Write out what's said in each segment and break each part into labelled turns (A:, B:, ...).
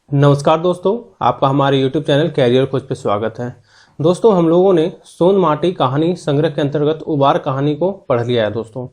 A: नमस्कार दोस्तों, आपका हमारे YouTube चैनल कैरियर खोज पे स्वागत है। दोस्तों, हम लोगों ने सोन माटी कहानी संग्रह के अंतर्गत उबार कहानी को पढ़ लिया है दोस्तों।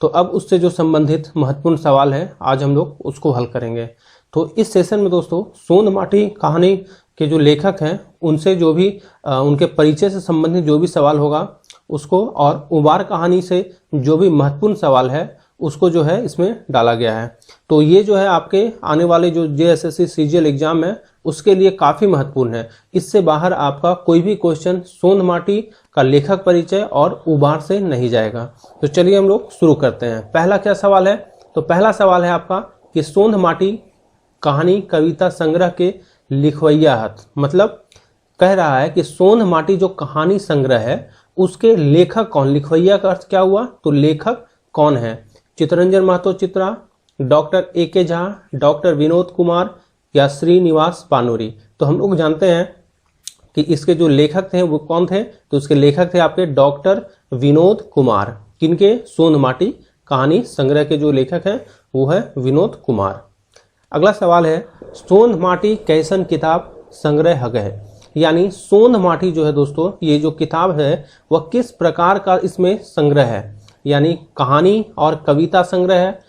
A: तो अब उससे जो संबंधित महत्वपूर्ण सवाल है, आज हम लोग उसको हल करेंगे। तो इस सेशन में दोस्तों सोन माटी कहानी के जो लेखक हैं उनसे जो भी उनके परिचय से संबंधित जो भी सवाल होगा उसको, और उबार कहानी से जो भी महत्वपूर्ण सवाल है उसको जो है इसमें डाला गया है। तो ये जो है आपके आने वाले जो जेएसएससी सीजीएल एग्जाम है उसके लिए काफ़ी महत्वपूर्ण है। इससे बाहर आपका कोई भी क्वेश्चन सोन माटी का लेखक परिचय और उबार से नहीं जाएगा। तो चलिए हम लोग शुरू करते हैं। पहला क्या सवाल है? तो पहला सवाल है आपका कि सोन माटी कहानी कविता संग्रह के लिखवैया हथ, मतलब कह रहा है कि सोन माटी जो कहानी संग्रह है उसके लेखक कौन। लिखवैया का अर्थ क्या हुआ? तो लेखक कौन है? Chittaranjan Mahato Chitra, doctor A K. Jha, doctor Vinod Kumar या श्रीनिवास पानूरी। तो हम लोग जानते हैं कि इसके जो लेखक थे वो कौन थे। तो इसके लेखक थे आपके डॉक्टर विनोद कुमार। किनके? सोन माटी कहानी संग्रह के जो लेखक हैं वो है विनोद कुमार। अगला सवाल है, सोन माटी कैसन किताब संग्रह हगै। यानी सोन माटी जो है दोस्तों, ये जो किताब है वह किस प्रकार का इसमें संग्रह है। यानी कहानी और कविता संग्रह है,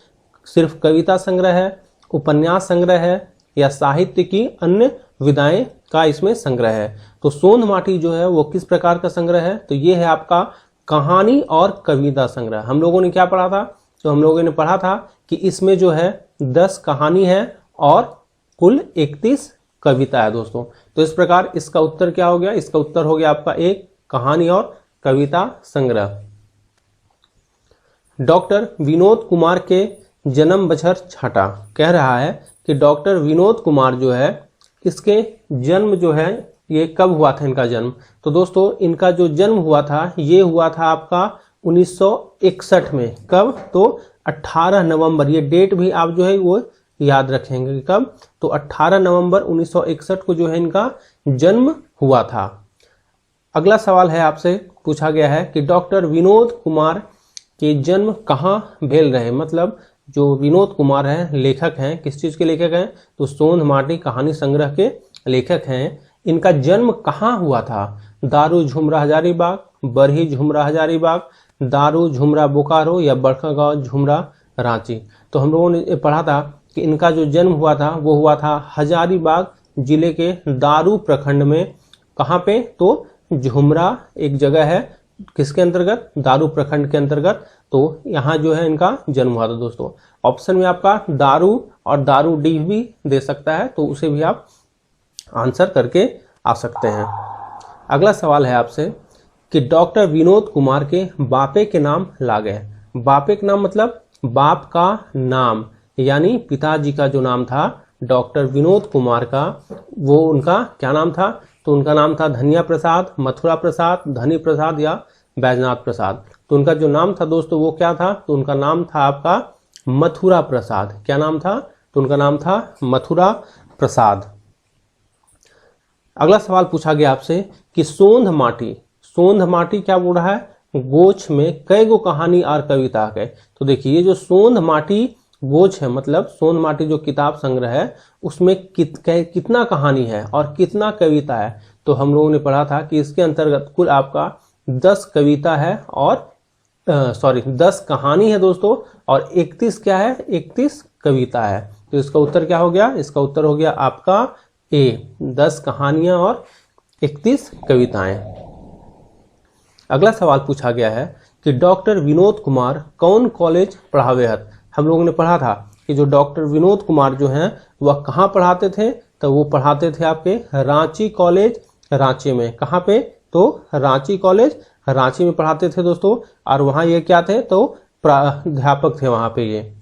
A: सिर्फ कविता संग्रह है, उपन्यास संग्रह है, या साहित्य की अन्य विधाएं का इसमें संग्रह है। तो सोन माटी जो है वो किस प्रकार का संग्रह है? तो ये है आपका कहानी और कविता संग्रह। हम लोगों ने क्या पढ़ा था? तो हम लोगों ने पढ़ा था कि इसमें जो है 10 कहानी है और कुल 31 कविता है दोस्तों। तो इस प्रकार इसका उत्तर क्या हो गया? इसका उत्तर हो गया आपका एक, कहानी और कविता संग्रह। डॉक्टर विनोद कुमार के जन्म बछर छाटा। कह रहा है कि डॉक्टर विनोद कुमार जो है इसके जन्म जो है ये कब हुआ था इनका जन्म। तो दोस्तों इनका जो जन्म हुआ था ये हुआ था आपका 1961 में। कब? तो 18 नवंबर। ये डेट भी आप जो है वो याद रखेंगे। कब? तो 18 नवंबर 1961 को जो है इनका जन्म हुआ था। अगला सवाल है, आपसे पूछा गया है कि डॉक्टर विनोद कुमार के जन्म कहाँ भेल रहे। मतलब जो विनोद कुमार हैं लेखक हैं, किस चीज़ के लेखक हैं? तो सोन माटी कहानी संग्रह के लेखक हैं। इनका जन्म कहाँ हुआ था? दारू झुमरा हजारीबाग, बरही झुमरा हजारीबाग, दारू झुमरा बोकारो, या बड़कागांव झुमरा रांची। तो हम लोगों ने पढ़ा था कि इनका जो जन्म हुआ था वो हुआ था हजारीबाग जिले के दारू प्रखंड में। कहाँ पे? तो झुमरा एक जगह है, किसके अंतर्गत? दारू प्रखंड के अंतर्गत। तो यहाँ जो है इनका जन्म हुआ था दोस्तों। ऑप्शन में आपका दारू और दारू डी भी दे सकता है, तो उसे भी आप आंसर करके आ सकते हैं। अगला सवाल है आपसे कि डॉक्टर विनोद कुमार के बापे के नाम लागे। बापे के नाम मतलब बाप का नाम, यानी पिताजी का जो नाम था डॉक्टर विनोद कुमार का, वो उनका क्या नाम था? तो उनका नाम था धनिया प्रसाद, मथुरा प्रसाद, धनी प्रसाद या बैजनाथ प्रसाद। तो उनका जो नाम था दोस्तों वो क्या था? तो उनका नाम था आपका मथुरा प्रसाद। क्या नाम था? तो उनका नाम था मथुरा प्रसाद। अगला सवाल पूछा गया आपसे कि सोंध माटी, सोंध माटी क्या बोल रहा है? गोछ में कई गो कहानी और कविता है। तो देखिए ये जो सोंध माटी गोछ है, मतलब सोन माटी जो किताब संग्रह है उसमें कितना कहानी है और कितना कविता है। तो हम लोगों ने पढ़ा था कि इसके अंतर्गत कुल आपका 10 कविता है और 10 कहानी है दोस्तों, और 31 क्या है? 31 कविता है। तो इसका उत्तर क्या हो गया? इसका उत्तर हो गया आपका ए, 10 कहानियां और 31 कविताएं। अगला सवाल पूछा गया है कि डॉक्टर विनोद कुमार कौन कॉलेज पढ़ावे हत। हम लोगों ने पढ़ा था कि जो डॉक्टर विनोद कुमार जो हैं वह कहाँ पढ़ाते थे? तो वो पढ़ाते थे आपके रांची कॉलेज, रांची में। कहाँ पे? तो रांची कॉलेज रांची में पढ़ाते थे दोस्तों, और वहाँ ये क्या थे? तो प्राध्यापक थे वहाँ पे ये।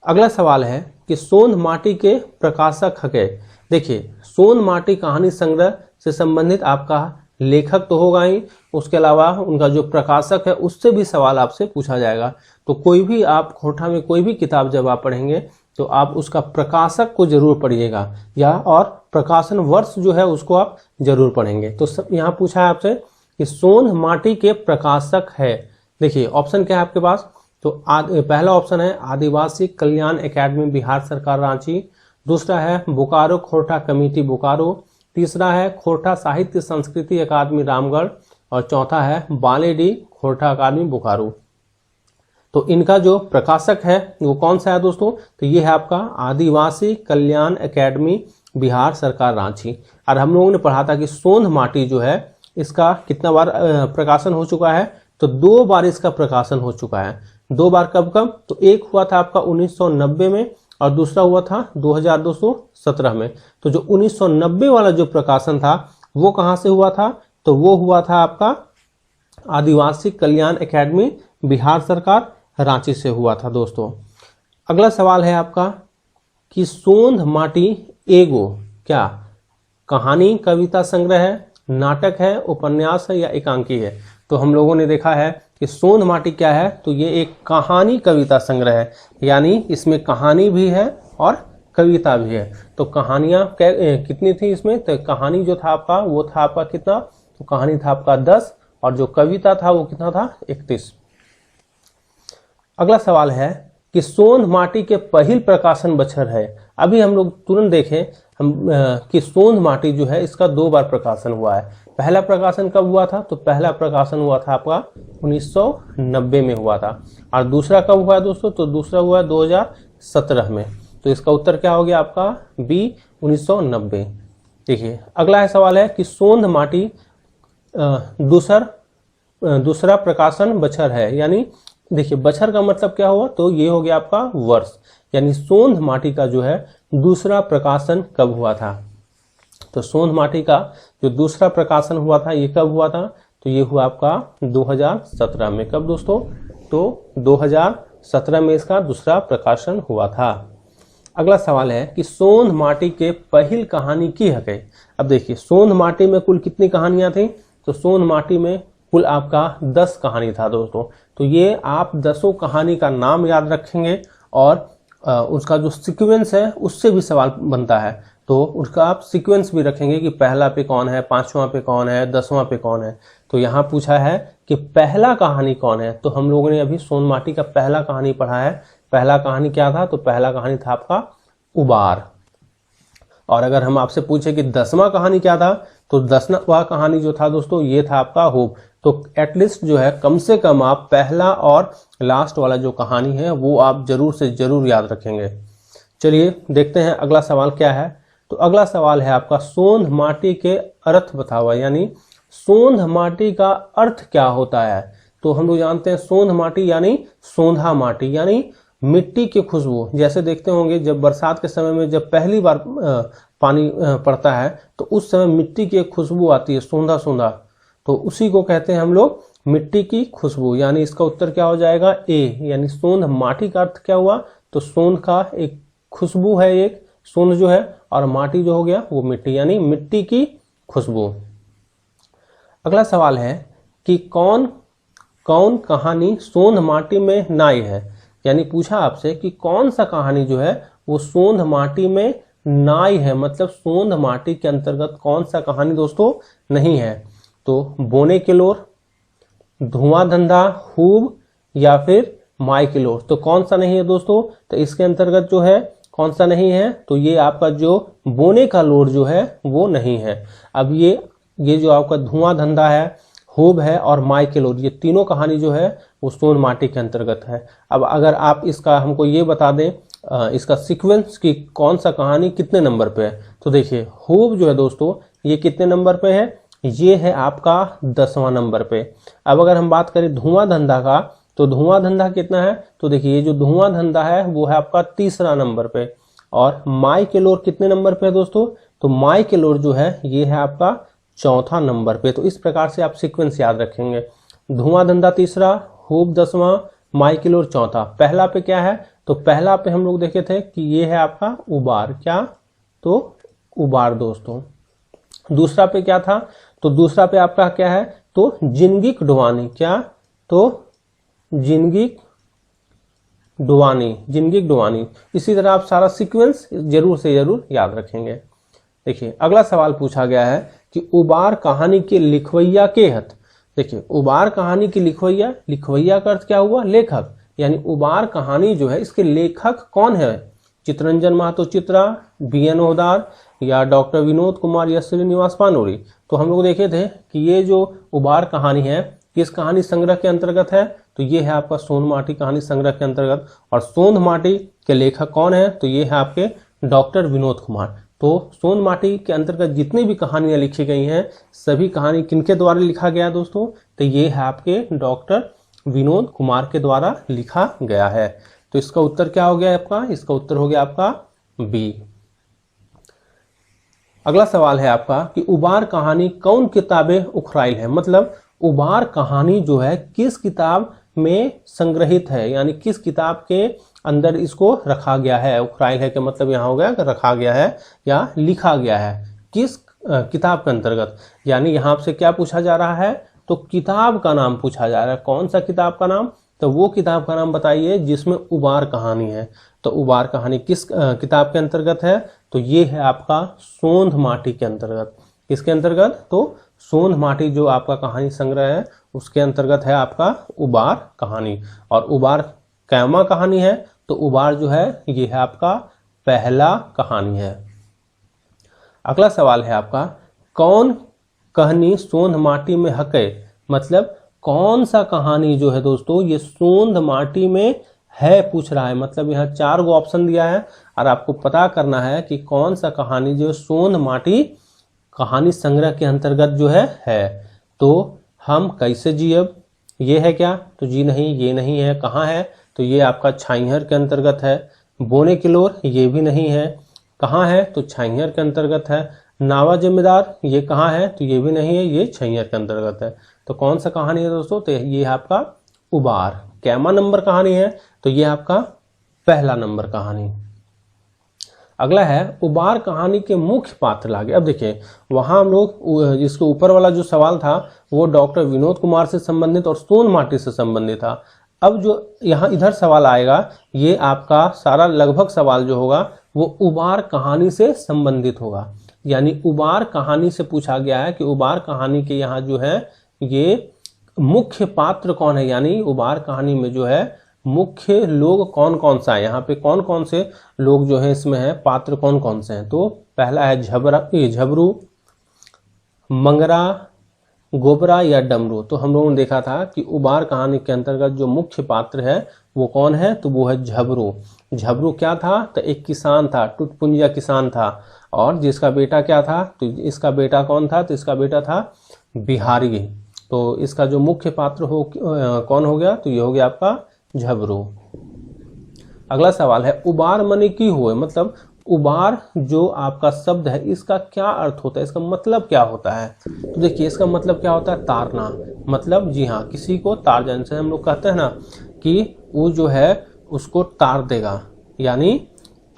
A: अगला सवाल है कि सोन माटी के प्रकाशक हके। देखिए सोन माटी कहानी संग्रह से संबंधित आपका लेखक तो होगा ही, उसके अलावा उनका जो प्रकाशक है उससे भी सवाल आपसे पूछा जाएगा। तो कोई भी आप खोटा में कोई भी किताब जब आप पढ़ेंगे तो आप उसका प्रकाशक को जरूर पढ़िएगा, या और प्रकाशन वर्ष जो है उसको आप जरूर पढ़ेंगे। तो यहाँ पूछा है आपसे कि सोन माटी के प्रकाशक है। देखिए ऑप्शन क्या है आपके पास? तो पहला ऑप्शन है आदिवासी कल्याण एकेडमी बिहार सरकार रांची, दूसरा है बोकारो खोरठा कमेटी बोकारो, तीसरा है खोरठा साहित्य संस्कृति अकादमी रामगढ़, और चौथा है बालेडी खोरठा अकादमी बोकारो। तो इनका जो प्रकाशक है वो कौन सा है दोस्तों, तो ये है आपका आदिवासी कल्याण एकेडमी बिहार सरकार रांची। और हम लोगों ने पढ़ा था कि सोंध माटी जो है इसका कितना बार प्रकाशन हो चुका है, तो 2 बार इसका प्रकाशन हो चुका है। 2 बार कब कब, तो एक हुआ था आपका 1990 में और दूसरा हुआ था 2017 में। तो जो 1990 वाला जो प्रकाशन था वो कहाँ से हुआ था, तो वो हुआ था आपका आदिवासी कल्याण एकेडमी बिहार सरकार रांची से हुआ था दोस्तों। अगला सवाल है आपका कि सोंध माटी एगो क्या कहानी कविता संग्रह है, नाटक है, उपन्यास है या एकांकी है। तो हम लोगों ने देखा है कि सोंध माटी क्या है, तो ये एक कहानी कविता संग्रह है, यानी इसमें कहानी भी है और कविता भी है। तो कहानियां कितनी थी इसमें, तो कहानी जो था आपका वो था आपका कितना, तो कहानी था आपका 10 और जो कविता था वो कितना था 31। अगला सवाल है कि सोंध माटी के पहिल प्रकाशन बछर है। अभी हम लोग तुरंत देखें कि सोंध माटी जो है इसका 2 बार प्रकाशन हुआ है। पहला प्रकाशन कब हुआ था, तो पहला प्रकाशन हुआ था आपका 1990 में हुआ था, और दूसरा कब हुआ है दोस्तों, तो दूसरा हुआ 2017 में। तो इसका उत्तर क्या हो गया आपका बी 1990। देखिए अगला है सवाल है कि सोंध माटी दूसरा प्रकाशन बछर है, यानी देखिए बछर का मतलब क्या हुआ, तो ये हो गया आपका वर्ष, यानी सोंध माटी का जो है दूसरा प्रकाशन कब हुआ था। तो सोंध माटी का जो दूसरा प्रकाशन हुआ था ये कब हुआ था, तो ये हुआ आपका 2017 में। कब दोस्तों, तो 2017 में इसका दूसरा प्रकाशन हुआ था। अगला सवाल है कि सोंध माटी के पहिल कहानी की हकै। अब देखिए सोंध माटी में कुल कितनी कहानियां थी, तो सोंध माटी में कुल आपका 10 कहानी था दोस्तों। तो ये आप 10 कहानी का नाम याद रखेंगे और उसका जो सीक्वेंस है उससे भी सवाल बनता है, तो उसका आप सीक्वेंस भी रखेंगे कि पहला पे कौन है, 5वां पे कौन है, 10वां पे कौन है। तो यहाँ पूछा है कि पहला कहानी कौन है, तो हम लोगों ने अभी सोंध माटी का पहला कहानी पढ़ा है। पहला कहानी क्या था, तो पहला कहानी था आपका उबार। और अगर हम आपसे पूछे कि 10वां कहानी क्या था, तो 10वां कहानी जो था दोस्तों ये था आपका होप। तो एटलीस्ट जो है कम से कम आप पहला और लास्ट वाला जो कहानी है वो आप जरूर से जरूर याद रखेंगे। चलिए देखते हैं अगला सवाल क्या है। तो अगला सवाल है आपका सोंध माटी के अर्थ बताओ, यानी सोंध माटी का अर्थ क्या होता है। तो हम लोग जानते हैं सोंध माटी यानी सोंधा माटी, यानी मिट्टी की खुशबू। जैसे देखते होंगे जब बरसात के समय में जब पहली बार पानी पड़ता है तो उस समय मिट्टी की एक खुशबू आती है सोंधा सोंधा, तो उसी को कहते हैं हम लोग मिट्टी की खुशबू। यानी इसका उत्तर क्या हो जाएगा ए, यानी सोंध माटी का अर्थ क्या हुआ, तो सोंध का एक खुशबू है, एक सोंध जो है, और माटी जो हो गया वो मिट्टी, यानी मिट्टी की खुशबू। अगला सवाल है कि कौन कौन कहानी सोंध माटी में नाई है, यानी पूछा आपसे कि कौन सा कहानी जो है वो सोंध माटी में नाई है, मतलब सोंध माटी के अंतर्गत कौन सा कहानी दोस्तों नहीं है। तो बोने किलोर, धुआं धंधा, हूब या फिर माई किलोर, तो कौन सा नहीं है दोस्तों, तो इसके अंतर्गत जो है कौन सा नहीं है, तो ये आपका जो बोने का लोर जो है वो नहीं है। अब ये जो आपका धुआं धंधा है, हूब है और माई किलोर, ये तीनों कहानी जो है वो सोंध माटी के अंतर्गत है। अब अगर आप इसका हमको ये बता दें इसका सीक्वेंस की कौन सा कहानी कितने नंबर पे है, तो देखिए हूब जो है दोस्तों ये कितने नंबर पे है, ये है आपका 10वां नंबर पे। अब अगर हम बात करें धुआं धंधा का, तो धुआं धंधा कितना है, तो देखिए ये जो धुआं धंधा है वो है आपका 3रा नंबर पे। और माई किलोर कितने नंबर पे है दोस्तों, तो माई किलोर जो है ये है आपका 4था नंबर पे। तो इस प्रकार से आप सीक्वेंस याद रखेंगे, धुआं धंधा 3रा, हूब 10वां, माई किलोर 4था। पहला पे क्या है, तो पहला पे हम लोग देखे थे कि ये है आपका उबार, क्या, तो उबार दोस्तों। दूसरा पे क्या था, तो दूसरा पे आपका क्या है, तो जिंदगी डुबानी, क्या, तो जिंदगी डुबानी। इसी तरह आप सारा सीक्वेंस जरूर से जरूर याद रखेंगे। देखिए अगला सवाल पूछा गया है कि उबार कहानी के लिखवैया के हत। देखिए उबार कहानी की लिखवैया का अर्थ क्या हुआ, लेखक, यानी उबार कहानी जो है इसके लेखक कौन है। चितरंजन महतो चित्रा, BN ओहदार या डॉक्टर विनोद कुमार या श्रीनिवास पानोरी। तो हम लोग देखे थे कि ये जो उबार कहानी है किस कहानी संग्रह के अंतर्गत है, तो ये है आपका सोन माटी कहानी संग्रह के अंतर्गत। और सोन माटी के लेखक कौन है, तो ये है आपके डॉक्टर विनोद कुमार। तो सोन माटी के अंतर्गत जितनी भी कहानियां लिखी गई हैं सभी कहानी किनके द्वारा लिखा गया दोस्तों, तो ये है आपके डॉक्टर विनोद कुमार के द्वारा लिखा गया है। तो इसका उत्तर क्या हो गया आपका, इसका उत्तर हो गया आपका बी। अगला सवाल है आपका कि उबार कहानी कौन किताबें उखराइल है, मतलब उबार कहानी जो है किस किताब में संग्रहित है, यानी किस किताब के अंदर इसको रखा गया है। उखराइल है के मतलब यहाँ हो गया कि रखा गया है या लिखा गया है, किस किताब के अंतर्गत। यानी यहाँ से क्या पूछा जा रहा है, तो किताब का नाम पूछा जा रहा है। कौन सा किताब का नाम, तो वो किताब का नाम बताइए जिसमें उबार कहानी है। तो उबार कहानी किस किताब के अंतर्गत है, तो ये है आपका सोंध माटी के अंतर्गत। किसके अंतर्गत, तो सोंध माटी जो आपका कहानी संग्रह है उसके अंतर्गत है आपका उबार कहानी। और उबार कैमा कहानी है, तो उबार जो है ये है आपका पहला कहानी है। अगला सवाल है आपका कौन कहानी सोंध माटी में हके, मतलब कौन सा कहानी जो है दोस्तों ये सोंध माटी में है पूछ रहा है। मतलब यहाँ 4 गो ऑप्शन दिया है और आपको पता करना है कि कौन सा कहानी जो सोंध माटी कहानी संग्रह के अंतर्गत जो है। तो हम कैसे जियब, ये है क्या, तो जी नहीं, ये नहीं है। कहाँ है, तो ये आपका छाइहर के अंतर्गत है। बोने किलोर ये भी नहीं है। कहाँ है, तो छाइहर के अंतर्गत है। नावा जिम्मेदार ये कहाँ है, तो ये भी नहीं है, ये छाइहर के अंतर्गत है। तो कौन सा कहानी है दोस्तों, तो ये आपका उबार कैमा नंबर कहानी है, तो ये आपका पहला नंबर कहानी। अगला है उबार कहानी के मुख्य पात्र लागे। अब देखिए वहां हम लोग इसके ऊपर वाला जो सवाल था वो डॉक्टर विनोद कुमार से संबंधित और सोन माटी से संबंधित था। अब जो यहाँ इधर सवाल आएगा ये आपका सारा लगभग सवाल जो होगा वो उबार कहानी से संबंधित होगा। यानी उबार कहानी से पूछा गया है कि उबार कहानी के यहाँ जो है ये मुख्य पात्र कौन है, यानी उबार कहानी में जो है मुख्य लोग कौन कौन सा है, यहाँ पे कौन कौन से लोग जो है इसमें है, पात्र कौन कौन से हैं। तो पहला है झबरू, मंगरा, गोबरा या डमरू। तो हम लोगों ने देखा था कि उबार कहानी के अंतर्गत जो मुख्य पात्र है वो कौन है, तो वो है झबरू। झबरू क्या था, तो एक किसान था, टुटपुंजिया किसान था। और जिसका बेटा क्या था, तो इसका बेटा कौन था, तो इसका बेटा था बिहारी। तो इसका जो मुख्य पात्र कौन हो गया, तो ये हो गया आपका झबरू। अगला सवाल है उबार मनी की हुए, मतलब उबार जो आपका शब्द है इसका क्या अर्थ होता है, इसका मतलब क्या होता है। तो देखिए इसका मतलब क्या होता है, तारना। मतलब जी हाँ, किसी को तार जाने से हम लोग कहते हैं ना कि वो जो है उसको तार देगा, यानी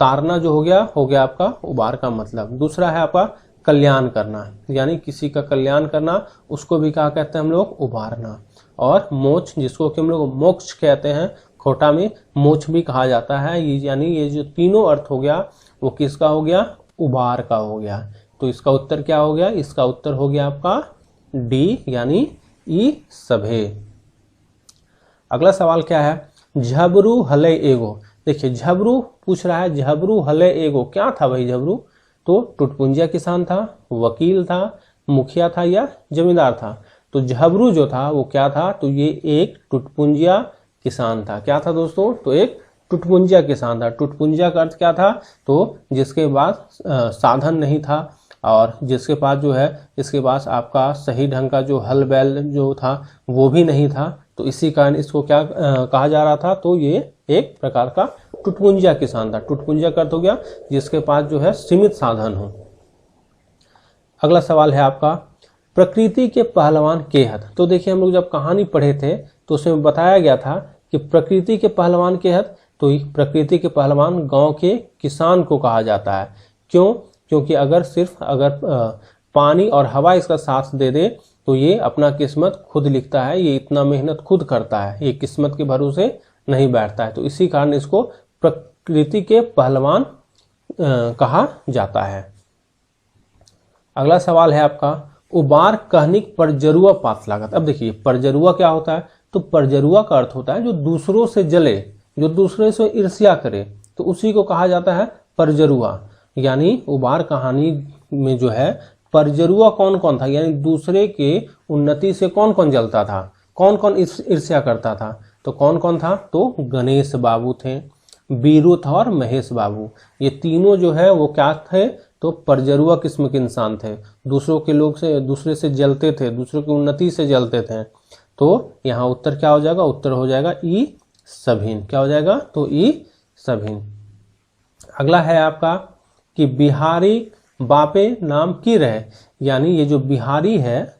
A: तारना जो हो गया आपका उबार का मतलब। दूसरा है आपका कल्याण करना, यानी किसी का कल्याण करना, उसको भी क्या कहते हैं हम लोग, उबारना। और मोक्ष, जिसको कि हम लोग मोक्ष कहते हैं, खोटा में मोक्ष भी कहा जाता है। ये यानी ये जो तीनों अर्थ हो गया वो किसका हो गया, उबार का हो गया। तो इसका उत्तर क्या हो गया, इसका उत्तर हो गया आपका डी, यानी ई सभे। अगला सवाल क्या है, झबरू हले एगो। देखिए झबरू पूछ रहा है, झबरू हले एगो क्या था भाई झबरू, तो टुटपुंजिया किसान था, वकील था, मुखिया था या जमींदार था। तो झबरू जो था वो क्या था, तो ये एक टुटपुंजिया किसान था। क्या था दोस्तों, तो एक टुटपुंजिया किसान था। टुटपुंजिया का अर्थ क्या था, तो जिसके पास साधन नहीं था और जिसके पास जो है इसके पास आपका सही ढंग का जो हल बैल जो था वो भी नहीं था। तो इसी कारण इसको क्या कहा जा रहा था, तो ये एक प्रकार का टुटपुंजिया किसान था। टुटपुंजिया का अर्थ हो गया जिसके पास जो है सीमित साधन हो। अगला सवाल है आपका प्रकृति के पहलवान केहत। तो देखिए हम लोग जब कहानी पढ़े थे तो उसमें बताया गया था कि प्रकृति के पहलवान केहत, तो प्रकृति के पहलवान गांव के किसान को कहा जाता है। क्यों, क्योंकि अगर पानी और हवा इसका साथ दे दे तो ये अपना किस्मत खुद लिखता है, ये इतना मेहनत खुद करता है, ये किस्मत के भरोसे नहीं बैठता है। तो इसी कारण इसको प्रकृति के पहलवान कहा जाता है। अगला सवाल है आपका उबार कहनिक परजरुआ पात लागत। अब देखिए परजरुआ क्या होता है, तो परजरुआ का अर्थ होता है जो दूसरों से जले, जो दूसरे से ईर्ष्या करे। तो उसी को कहा जाता है परजरुआ। यानी उबार कहानी में जो है परजरुआ कौन कौन था, यानी दूसरे के उन्नति से कौन कौन जलता था, कौन कौन ईर्ष्या करता था, तो कौन कौन था, तो गणेश बाबू थे, बीरू था और महेश बाबू। ये तीनों जो है वो क्या थे, तो परजरुआ किस्म के इंसान थे, दूसरों के लोग से दूसरे से जलते थे, दूसरों की उन्नति से जलते थे। तो यहाँ उत्तर क्या हो जाएगा, उत्तर हो जाएगा ई सभिन। क्या हो जाएगा, तो ई सभिन। अगला है आपका कि बिहारी बापे नाम की रहे, यानी ये जो बिहारी है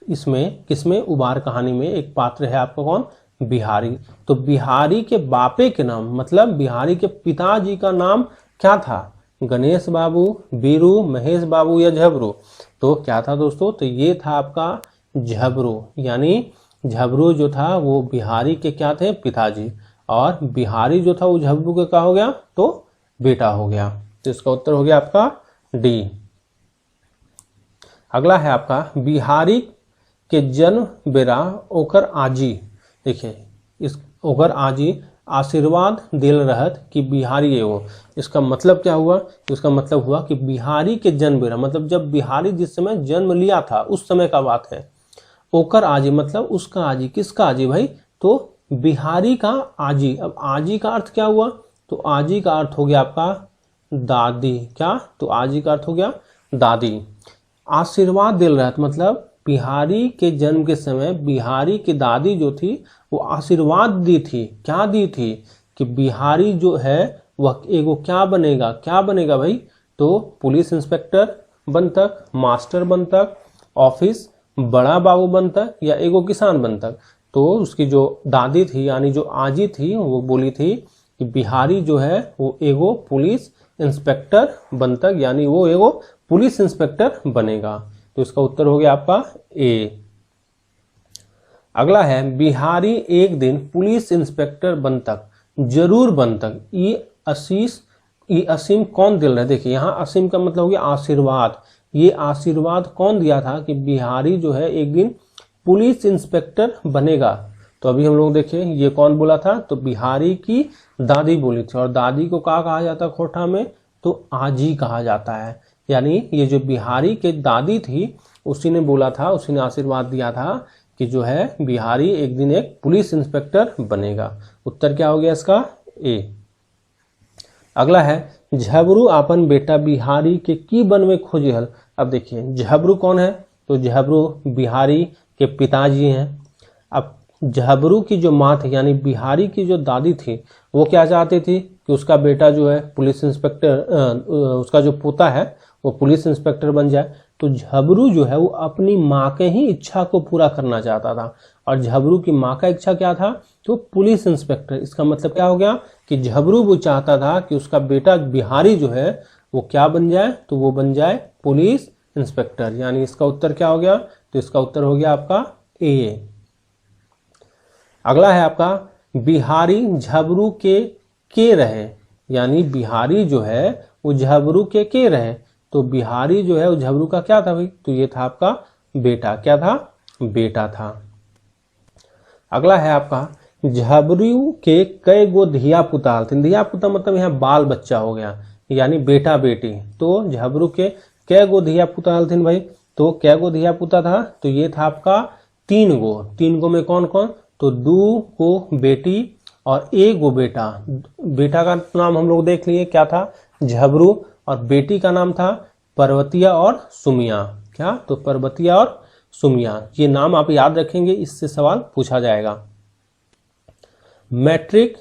A: इसमें किसमें, उबार कहानी में एक पात्र है आपका कौन, बिहारी। तो बिहारी के बापे के नाम मतलब बिहारी के पिताजी का नाम क्या था, गणेश बाबू, बीरू, महेश बाबू या झबरू। तो क्या था दोस्तों, तो ये था आपका झबरू। यानी झबरू जो था वो बिहारी के क्या थे, पिताजी, और बिहारी जो था वो झबरू के क्या हो गया, तो बेटा हो गया। तो इसका उत्तर हो गया आपका डी। अगला है आपका बिहारी के जन्म बेरा ओकर आजी। देखिए इस ओकर आजी आशीर्वाद दिल रहत कि बिहारी एगो, इसका मतलब क्या हुआ, इसका मतलब हुआ कि बिहारी के जन्म बेरा मतलब जब बिहारी जिस समय जन्म लिया था उस समय का बात है। ओकर आजी मतलब उसका आजी, किसका आजी भाई, तो बिहारी का आजी। अब आजी का अर्थ क्या हुआ, तो आजी का अर्थ हो गया आपका दादी। क्या, तो आजी का अर्थ हो गया दादी। आशीर्वाद दिल रहत मतलब बिहारी के जन्म के समय बिहारी की दादी जो थी वो आशीर्वाद दी थी। क्या दी थी, कि बिहारी जो है वह एगो क्या बनेगा, क्या बनेगा भाई, तो पुलिस इंस्पेक्टर बनतक, मास्टर बनतक, ऑफिस बड़ा बाबू बनतक या एगो किसान बनतक। तो उसकी जो दादी थी यानी जो आजी थी वो बोली थी कि बिहारी जो है वो एगो पुलिस इंस्पेक्टर बनतक, यानी वो एगो पुलिस इंस्पेक्टर बनेगा। तो इसका उत्तर हो गया आपका ए। अगला है बिहारी एक दिन पुलिस इंस्पेक्टर बनतक, जरूर बनतक। ये असीम कौन दिल रहा है, देखिए यहाँ असीम का मतलब हो गया आशीर्वाद। ये आशीर्वाद कौन दिया था कि बिहारी जो है एक दिन पुलिस इंस्पेक्टर बनेगा। तो अभी हम लोग देखें ये कौन बोला था, तो बिहारी की दादी बोली थी, और दादी को क्या कहा जाता है खोटा में, तो आजी कहा जाता है। यानी ये जो बिहारी के दादी थी उसी ने बोला था, उसी ने आशीर्वाद दिया था कि जो है बिहारी एक दिन एक पुलिस इंस्पेक्टर बनेगा। उत्तर क्या हो गया इसका, ए। अगला है झबरू आपन बेटा बिहारी के की बन में खोजे हल। अब देखिए झबरू कौन है, तो झबरू बिहारी के पिताजी हैं। अब झबरू की जो माँ थी यानी बिहारी की जो दादी थी वो क्या चाहती थी कि उसका बेटा जो है पुलिस इंस्पेक्टर, उसका जो पोता है वो पुलिस इंस्पेक्टर बन जाए। तो झबरू जो है वो अपनी माँ के ही इच्छा को पूरा करना चाहता था, और झबरू की माँ का इच्छा क्या था, तो पुलिस इंस्पेक्टर। इसका मतलब क्या हो गया कि झबरू वो चाहता था कि उसका बेटा बिहारी जो है वो क्या बन जाए, तो वो बन जाए पुलिस इंस्पेक्टर। यानी इसका उत्तर क्या हो गया, तो इसका उत्तर हो गया आपका ए। अगला है आपका बिहारी झबरू के रहे, यानी बिहारी जो है वो झबरू के रहे। तो बिहारी जो है वो झबरू का क्या था भाई, तो ये था आपका बेटा। क्या था, बेटा था। अगला है आपका झबरू के कई गो धिया पुता हलथिन। धिया पुता मतलब यहाँ बाल बच्चा हो गया, यानी बेटा बेटी। तो झबरू के कै गो धिया पुता हलथिन भाई, तो कै गो धिया पुता था, तो ये था आपका 3 गो। 3 गो में कौन कौन, तो 2 को बेटी और 1 गो बेटा। बेटा का नाम हम लोग देख लिए क्या था, झबरू, और बेटी का नाम था पर्वतिया और सुमिया। क्या, तो पर्वतिया और सुमिया। ये नाम आप याद रखेंगे, इससे सवाल पूछा जाएगा। मैट्रिक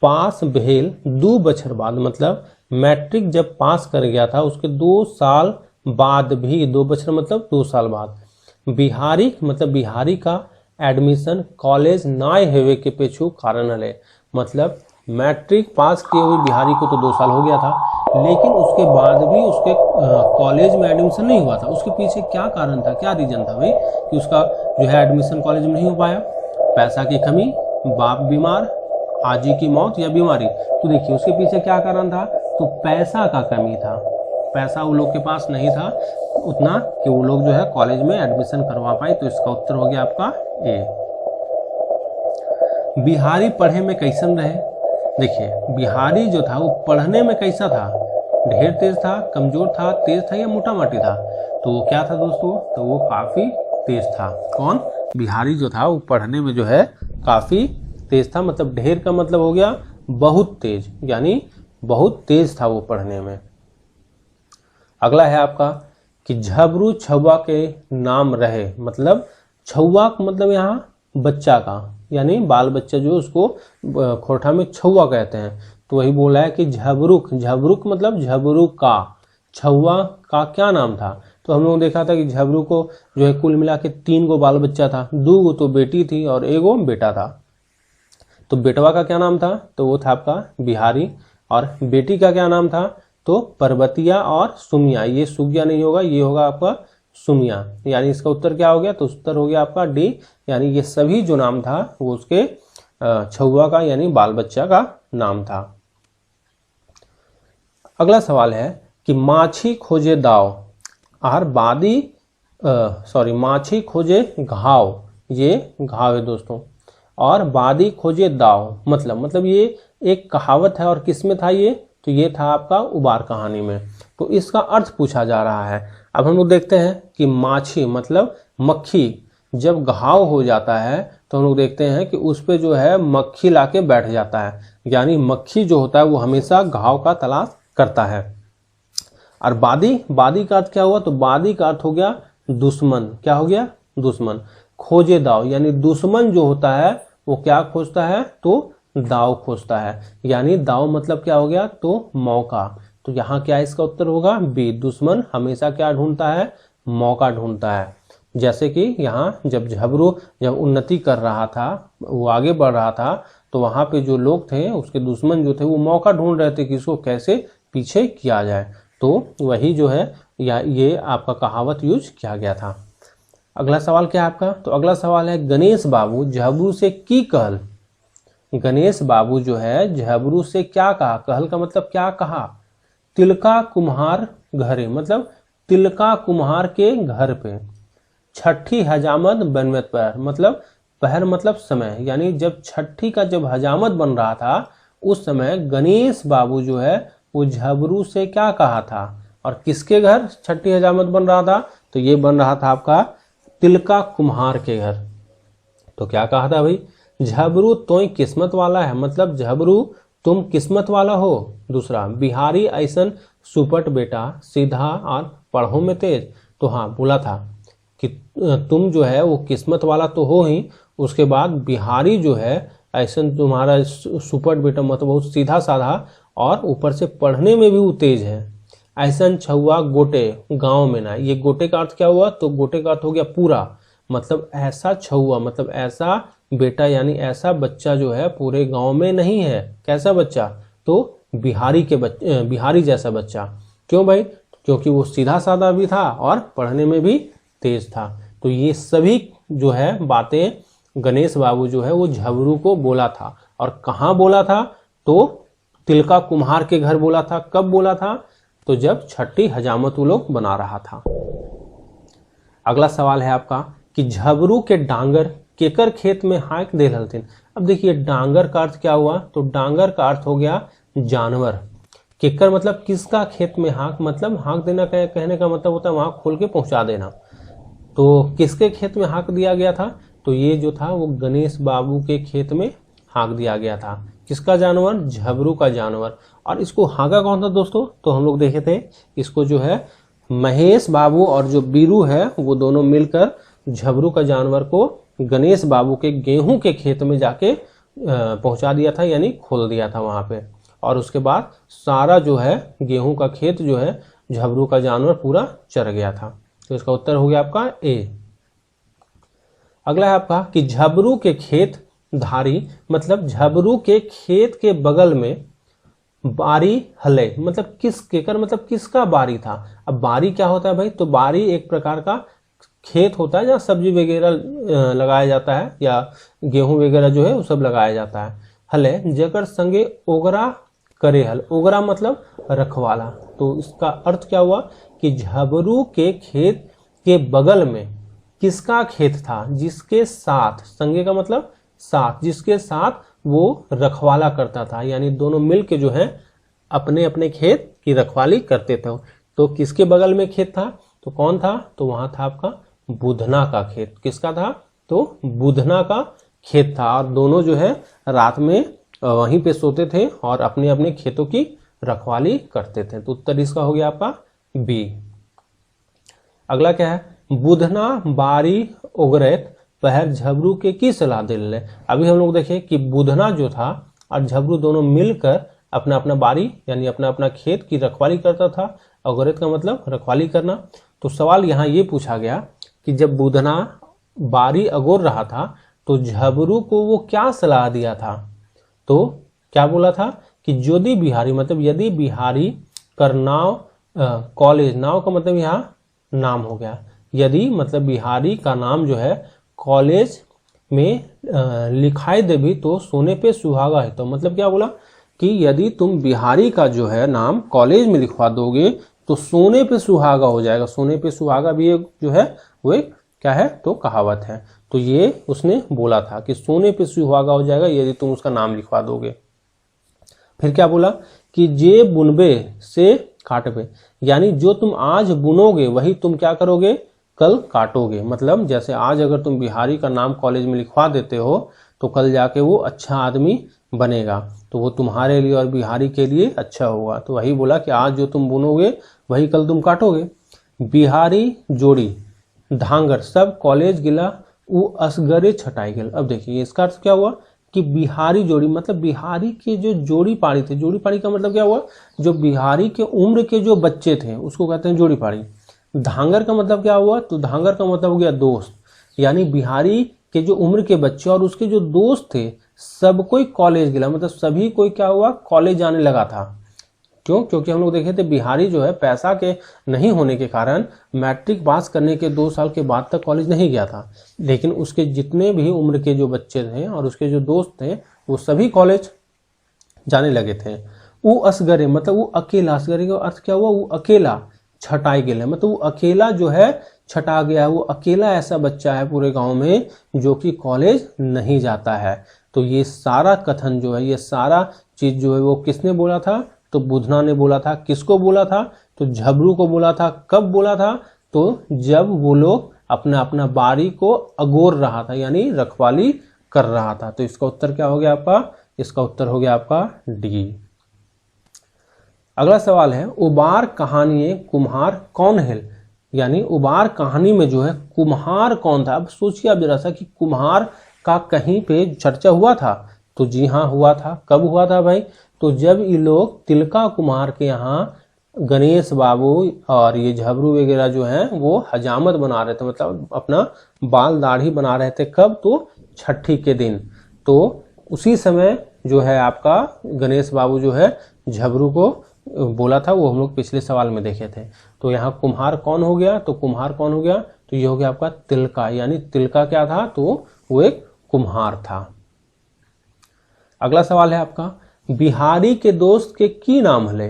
A: पास भेल 2 बछर बाद, मतलब मैट्रिक जब पास कर गया था उसके 2 साल बाद भी, 2 बछर मतलब 2 साल बाद, बिहारी मतलब बिहारी का एडमिशन कॉलेज ना हेवे के पेछू कारण हले। मतलब मैट्रिक पास किए हुए बिहारी को तो 2 साल हो गया था, लेकिन उसके बाद भी उसके कॉलेज में एडमिशन नहीं हुआ था। उसके पीछे क्या कारण था, क्या रीजन था भाई कि उसका जो है एडमिशन कॉलेज में नहीं हो पाया, पैसा की कमी, बाप बीमार, आजी की मौत या बीमारी। तो देखिए उसके पीछे क्या कारण था, तो पैसा का कमी था। पैसा वो लोग के पास नहीं था उतना कि वो लोग जो है कॉलेज में एडमिशन करवा पाए। तो इसका उत्तर हो गया आपका ए। बिहारी पढ़े में कैसन रहे, देखिए बिहारी जो था वो पढ़ने में कैसा था, ढेर तेज था, कमजोर था, तेज था या मोटा माटी था? तो वो क्या था दोस्तों, तो वो काफी तेज था। कौन? बिहारी जो था वो पढ़ने में जो है काफी तेज था, मतलब ढेर का मतलब हो गया बहुत तेज, यानी बहुत तेज था वो पढ़ने में। अगला है आपका कि झबरू छुआ के नाम रहे, मतलब छुआ का मतलब यहाँ बच्चा का, यानी बाल बच्चा जो उसको खोरठा में छुआ कहते हैं। तो वही बोला है कि झबरुक, झबरुक मतलब झबरू का, छुआ का क्या नाम था? तो हम लोग देखा था कि झबरू को जो है कुल मिला के 3 गो बाल बच्चा था, 2 गो तो बेटी थी और 1 गो बेटा था। तो बेटवा का क्या नाम था? तो वो था आपका बिहारी। और बेटी का क्या नाम था? तो पर्वतिया और सुमिया। ये सुगिया नहीं होगा, ये होगा आपका सुमिया, यानी इसका उत्तर क्या हो गया? तो उत्तर हो गया आपका डी, यानी ये सभी जो नाम था वो उसके छुआ का यानी बाल बच्चा का नाम था। अगला सवाल है कि माछी खोजे दाव और बादी माछी खोजे घाव, ये घाव है दोस्तों, और बादी खोजे दाव, मतलब ये एक कहावत है। और किस में था ये? तो ये था आपका उबार कहानी में। तो इसका अर्थ पूछा जा रहा है। अब हम लोग देखते हैं कि माछी मतलब मक्खी, जब घाव हो जाता है तो हम लोग देखते हैं कि उस पे जो है मक्खी लाके बैठ जाता है, यानी मक्खी जो होता है वो हमेशा घाव का तलाश करता है। और बादी, बादी का अर्थ क्या हुआ? तो बादी का अर्थ हो गया दुश्मन। क्या हो गया? दुश्मन। खोजे दाव, यानी दुश्मन जो होता है वो क्या खोजता है? तो दाव खोजता है, यानी दाव मतलब क्या हो गया? तो मौका। तो यहाँ क्या इसका उत्तर होगा? बी, दुश्मन हमेशा क्या ढूंढता है? मौका ढूंढता है। जैसे कि यहाँ जब झबरू जब उन्नति कर रहा था, वो आगे बढ़ रहा था, तो वहां पे जो लोग थे उसके दुश्मन जो थे वो मौका ढूंढ रहे थे कि इसको कैसे पीछे किया जाए। तो वही जो है या ये आपका कहावत यूज किया गया था। अगला सवाल क्या है आपका? तो अगला सवाल है गणेश बाबू झबरू से की कहल। गणेश बाबू जो है झबरू से क्या कहा? कहल का मतलब क्या कहा? तिलका कुम्हार घरे, मतलब तिलका कुम्हार के घर पे छठी हजामत बनमत पर, मतलब पहर मतलब समय, यानी जब छठी का जब हजामत बन रहा था उस समय गणेश बाबू जो है वो झबरू से क्या कहा था? और किसके घर छठी हजामत बन रहा था? तो ये बन रहा था आपका तिलका कुम्हार के घर। तो क्या कहा था भाई? झबरू तोय किस्मत वाला है, मतलब झबरू तुम किस्मत वाला हो। दूसरा, बिहारी ऐसन सुपट बेटा सीधा और पढ़ो में तेज। तो हाँ बोला था कि तुम जो है वो किस्मत वाला तो हो ही, उसके बाद बिहारी जो है ऐसन तुम्हारा सुपट बेटा मतलब बहुत सीधा साधा और ऊपर से पढ़ने में भी वो तेज है। ऐसन छुआ गोटे गांव में ना, ये गोटे का अर्थ क्या हुआ? तो गोटे का अर्थ हो गया पूरा, मतलब ऐसा छुआ मतलब ऐसा बेटा, यानी ऐसा बच्चा जो है पूरे गांव में नहीं है। कैसा बच्चा? तो बिहारी के बिहारी जैसा बच्चा। क्यों भाई? क्योंकि वो सीधा साधा भी था और पढ़ने में भी तेज था। तो ये सभी जो है बातें गणेश बाबू जो है वो झबरू को बोला था। और कहाँ बोला था? तो तिलका कुम्हार के घर बोला था। कब बोला था? तो जब छठी हजामत वो लोग बना रहा था। अगला सवाल है आपका कि झबरू के डांगर केकर खेत में हाँक दे हलथिन। अब देखिए डांगर का अर्थ क्या हुआ? तो डांगर का अर्थ हो गया जानवर। केकर मतलब किसका खेत में हाँक, मतलब हाँक देना कहने का मतलब होता है वहां खोल के पहुंचा देना। तो किसके खेत में हाँक दिया गया था? तो ये जो था वो गणेश बाबू के खेत में हाँक दिया गया था। किसका जानवर? झबरू का जानवर। और इसको हाँका कौन था दोस्तों? तो हम लोग देखे थे इसको जो है महेश बाबू और जो बीरू है वो दोनों मिलकर झबरू का जानवर को गणेश बाबू के गेहूं के खेत में जाके पहुंचा दिया था, यानी खोल दिया था वहां पे। और उसके बाद सारा जो है गेहूं का खेत जो है झबरू का जानवर पूरा चर गया था। तो इसका उत्तर हो गया आपका ए। अगला है आपका कि झबरू के खेत धारी, मतलब झबरू के खेत के बगल में बारी हले, मतलब किस केकर मतलब किसका बारी था। अब बारी क्या होता है भाई? तो बारी एक प्रकार का खेत होता है जहाँ सब्जी वगैरह लगाया जाता है या गेहूं वगैरह जो है वो सब लगाया जाता है। हले जकर संगे ओगरा करे हल, ओगरा मतलब रखवाला। तो इसका अर्थ क्या हुआ कि झबरू के खेत के बगल में किसका खेत था? जिसके साथ, संगे का मतलब साथ, जिसके साथ वो रखवाला करता था, यानी दोनों मिल के जो है अपने अपने खेत की रखवाली करते थे। तो किसके बगल में खेत था, तो कौन था, तो वहां था आपका बुधना का खेत। किसका था, तो बुधना का खेत था, और दोनों जो है रात में वहीं पे सोते थे और अपने अपने खेतों की रखवाली करते थे। तो उत्तर इसका हो गया आपका बी। अगला क्या है, बुधना बारी उगरैत पहर झबरू के की सलाह दिल। अभी हम लोग देखें कि बुधना जो था और झबरू दोनों मिलकर अपना अपना बारी यानी अपना अपना खेत की रखवाली करता था। उगरैत का मतलब रखवाली करना। तो सवाल यहाँ ये पूछा गया कि जब बुधना बारी अगोर रहा था तो झबरू को वो क्या सलाह दिया था। तो क्या बोला था कि यदि बिहारी, मतलब यदि बिहारी कर नाव कॉलेज, नाव का मतलब यहाँ नाम हो गया, यदि मतलब बिहारी का नाम जो है कॉलेज में लिखाई देवी तो सोने पे सुहागा है। तो मतलब क्या बोला कि यदि तुम बिहारी का जो है नाम कॉलेज में लिखवा दोगे तो सोने पे सुहागा हो जाएगा। सोने पे सुहागा भी एक जो है वो एक क्या है, तो कहावत है। तो ये उसने बोला था कि सोने पे सुहागा हो जाएगा यदि तुम उसका नाम लिखवा दोगे। फिर क्या बोला कि जे बुनबे से काटबे, यानी जो तुम आज बुनोगे वही तुम क्या करोगे, कल काटोगे। मतलब जैसे आज अगर तुम बिहारी का नाम कॉलेज में लिखवा देते हो तो कल जाके वो अच्छा आदमी बनेगा, तो वो तुम्हारे लिए और बिहारी के लिए अच्छा होगा। तो वही बोला कि आज जो तुम बुनोगे वही कल तुम काटोगे। बिहारी जोड़ी धांगर सब कॉलेज गिला वो असगरे छटाई गेल। अब देखिए इसका अर्थ क्या हुआ कि बिहारी जोड़ी, मतलब बिहारी के जो जोड़ी पाड़ी थे, जोड़ी पाड़ी का मतलब क्या हुआ, जो बिहारी के उम्र के जो बच्चे थे उसको कहते हैं जोड़ी पाड़ी। धांगर का मतलब क्या हुआ, तो धांगर का मतलब हो गया दोस्त, यानी बिहारी के जो उम्र के बच्चे और उसके जो दोस्त थे सब कोई कॉलेज गिला, मतलब सभी कोई क्या हुआ, कॉलेज जाने लगा था। क्यों, क्योंकि हम लोग देखे थे बिहारी जो है पैसा के नहीं होने के कारण मैट्रिक पास करने के 2 साल के बाद तक कॉलेज नहीं गया था, लेकिन उसके जितने भी उम्र के जो बच्चे थे और उसके जो दोस्त थे वो सभी कॉलेज जाने लगे थे। वो असगरे मतलब वो अकेला, असगरे का अर्थ क्या हुआ, वो अकेला छटाई गेल, मतलब वो अकेला जो है छटा गया, वो अकेला ऐसा बच्चा है पूरे गांव में जो कि कॉलेज नहीं जाता है। तो ये सारा कथन जो है, ये सारा चीज जो है वो किसने बोला था, तो बुधना ने बोला था। किसको बोला था, तो झबरू को बोला था। कब बोला था, तो जब वो लोग अपना अपना बारी को अगोर रहा था, यानी रखवाली कर रहा था। तो इसका उत्तर क्या हो गया आपका, इसका उत्तर हो गया आपका डी। अगला सवाल है, उबार कहानी कुम्हार कौन है, यानी उबार कहानी में जो है कुम्हार कौन था। अब सोचिए आप जरा सा कि कुम्हार का कहीं पे चर्चा हुआ था, तो जी हाँ हुआ था। कब हुआ था भाई, तो जब ये लोग तिलका कुम्हार के यहाँ गणेश बाबू और ये झबरू वगैरह जो हैं वो हजामत बना रहे थे, मतलब अपना बाल दाढ़ी बना रहे थे। कब, तो छठी के दिन। तो उसी समय जो है आपका गणेश बाबू जो है झबरू को बोला था, वो हम लोग पिछले सवाल में देखे थे। तो यहाँ कुम्हार कौन हो गया, तो कुम्हार कौन हो गया, तो ये हो गया आपका तिलका, यानी तिलका क्या था, तो वो एक कुम्हार था। अगला सवाल है आपका, बिहारी के दोस्त के की नाम हले,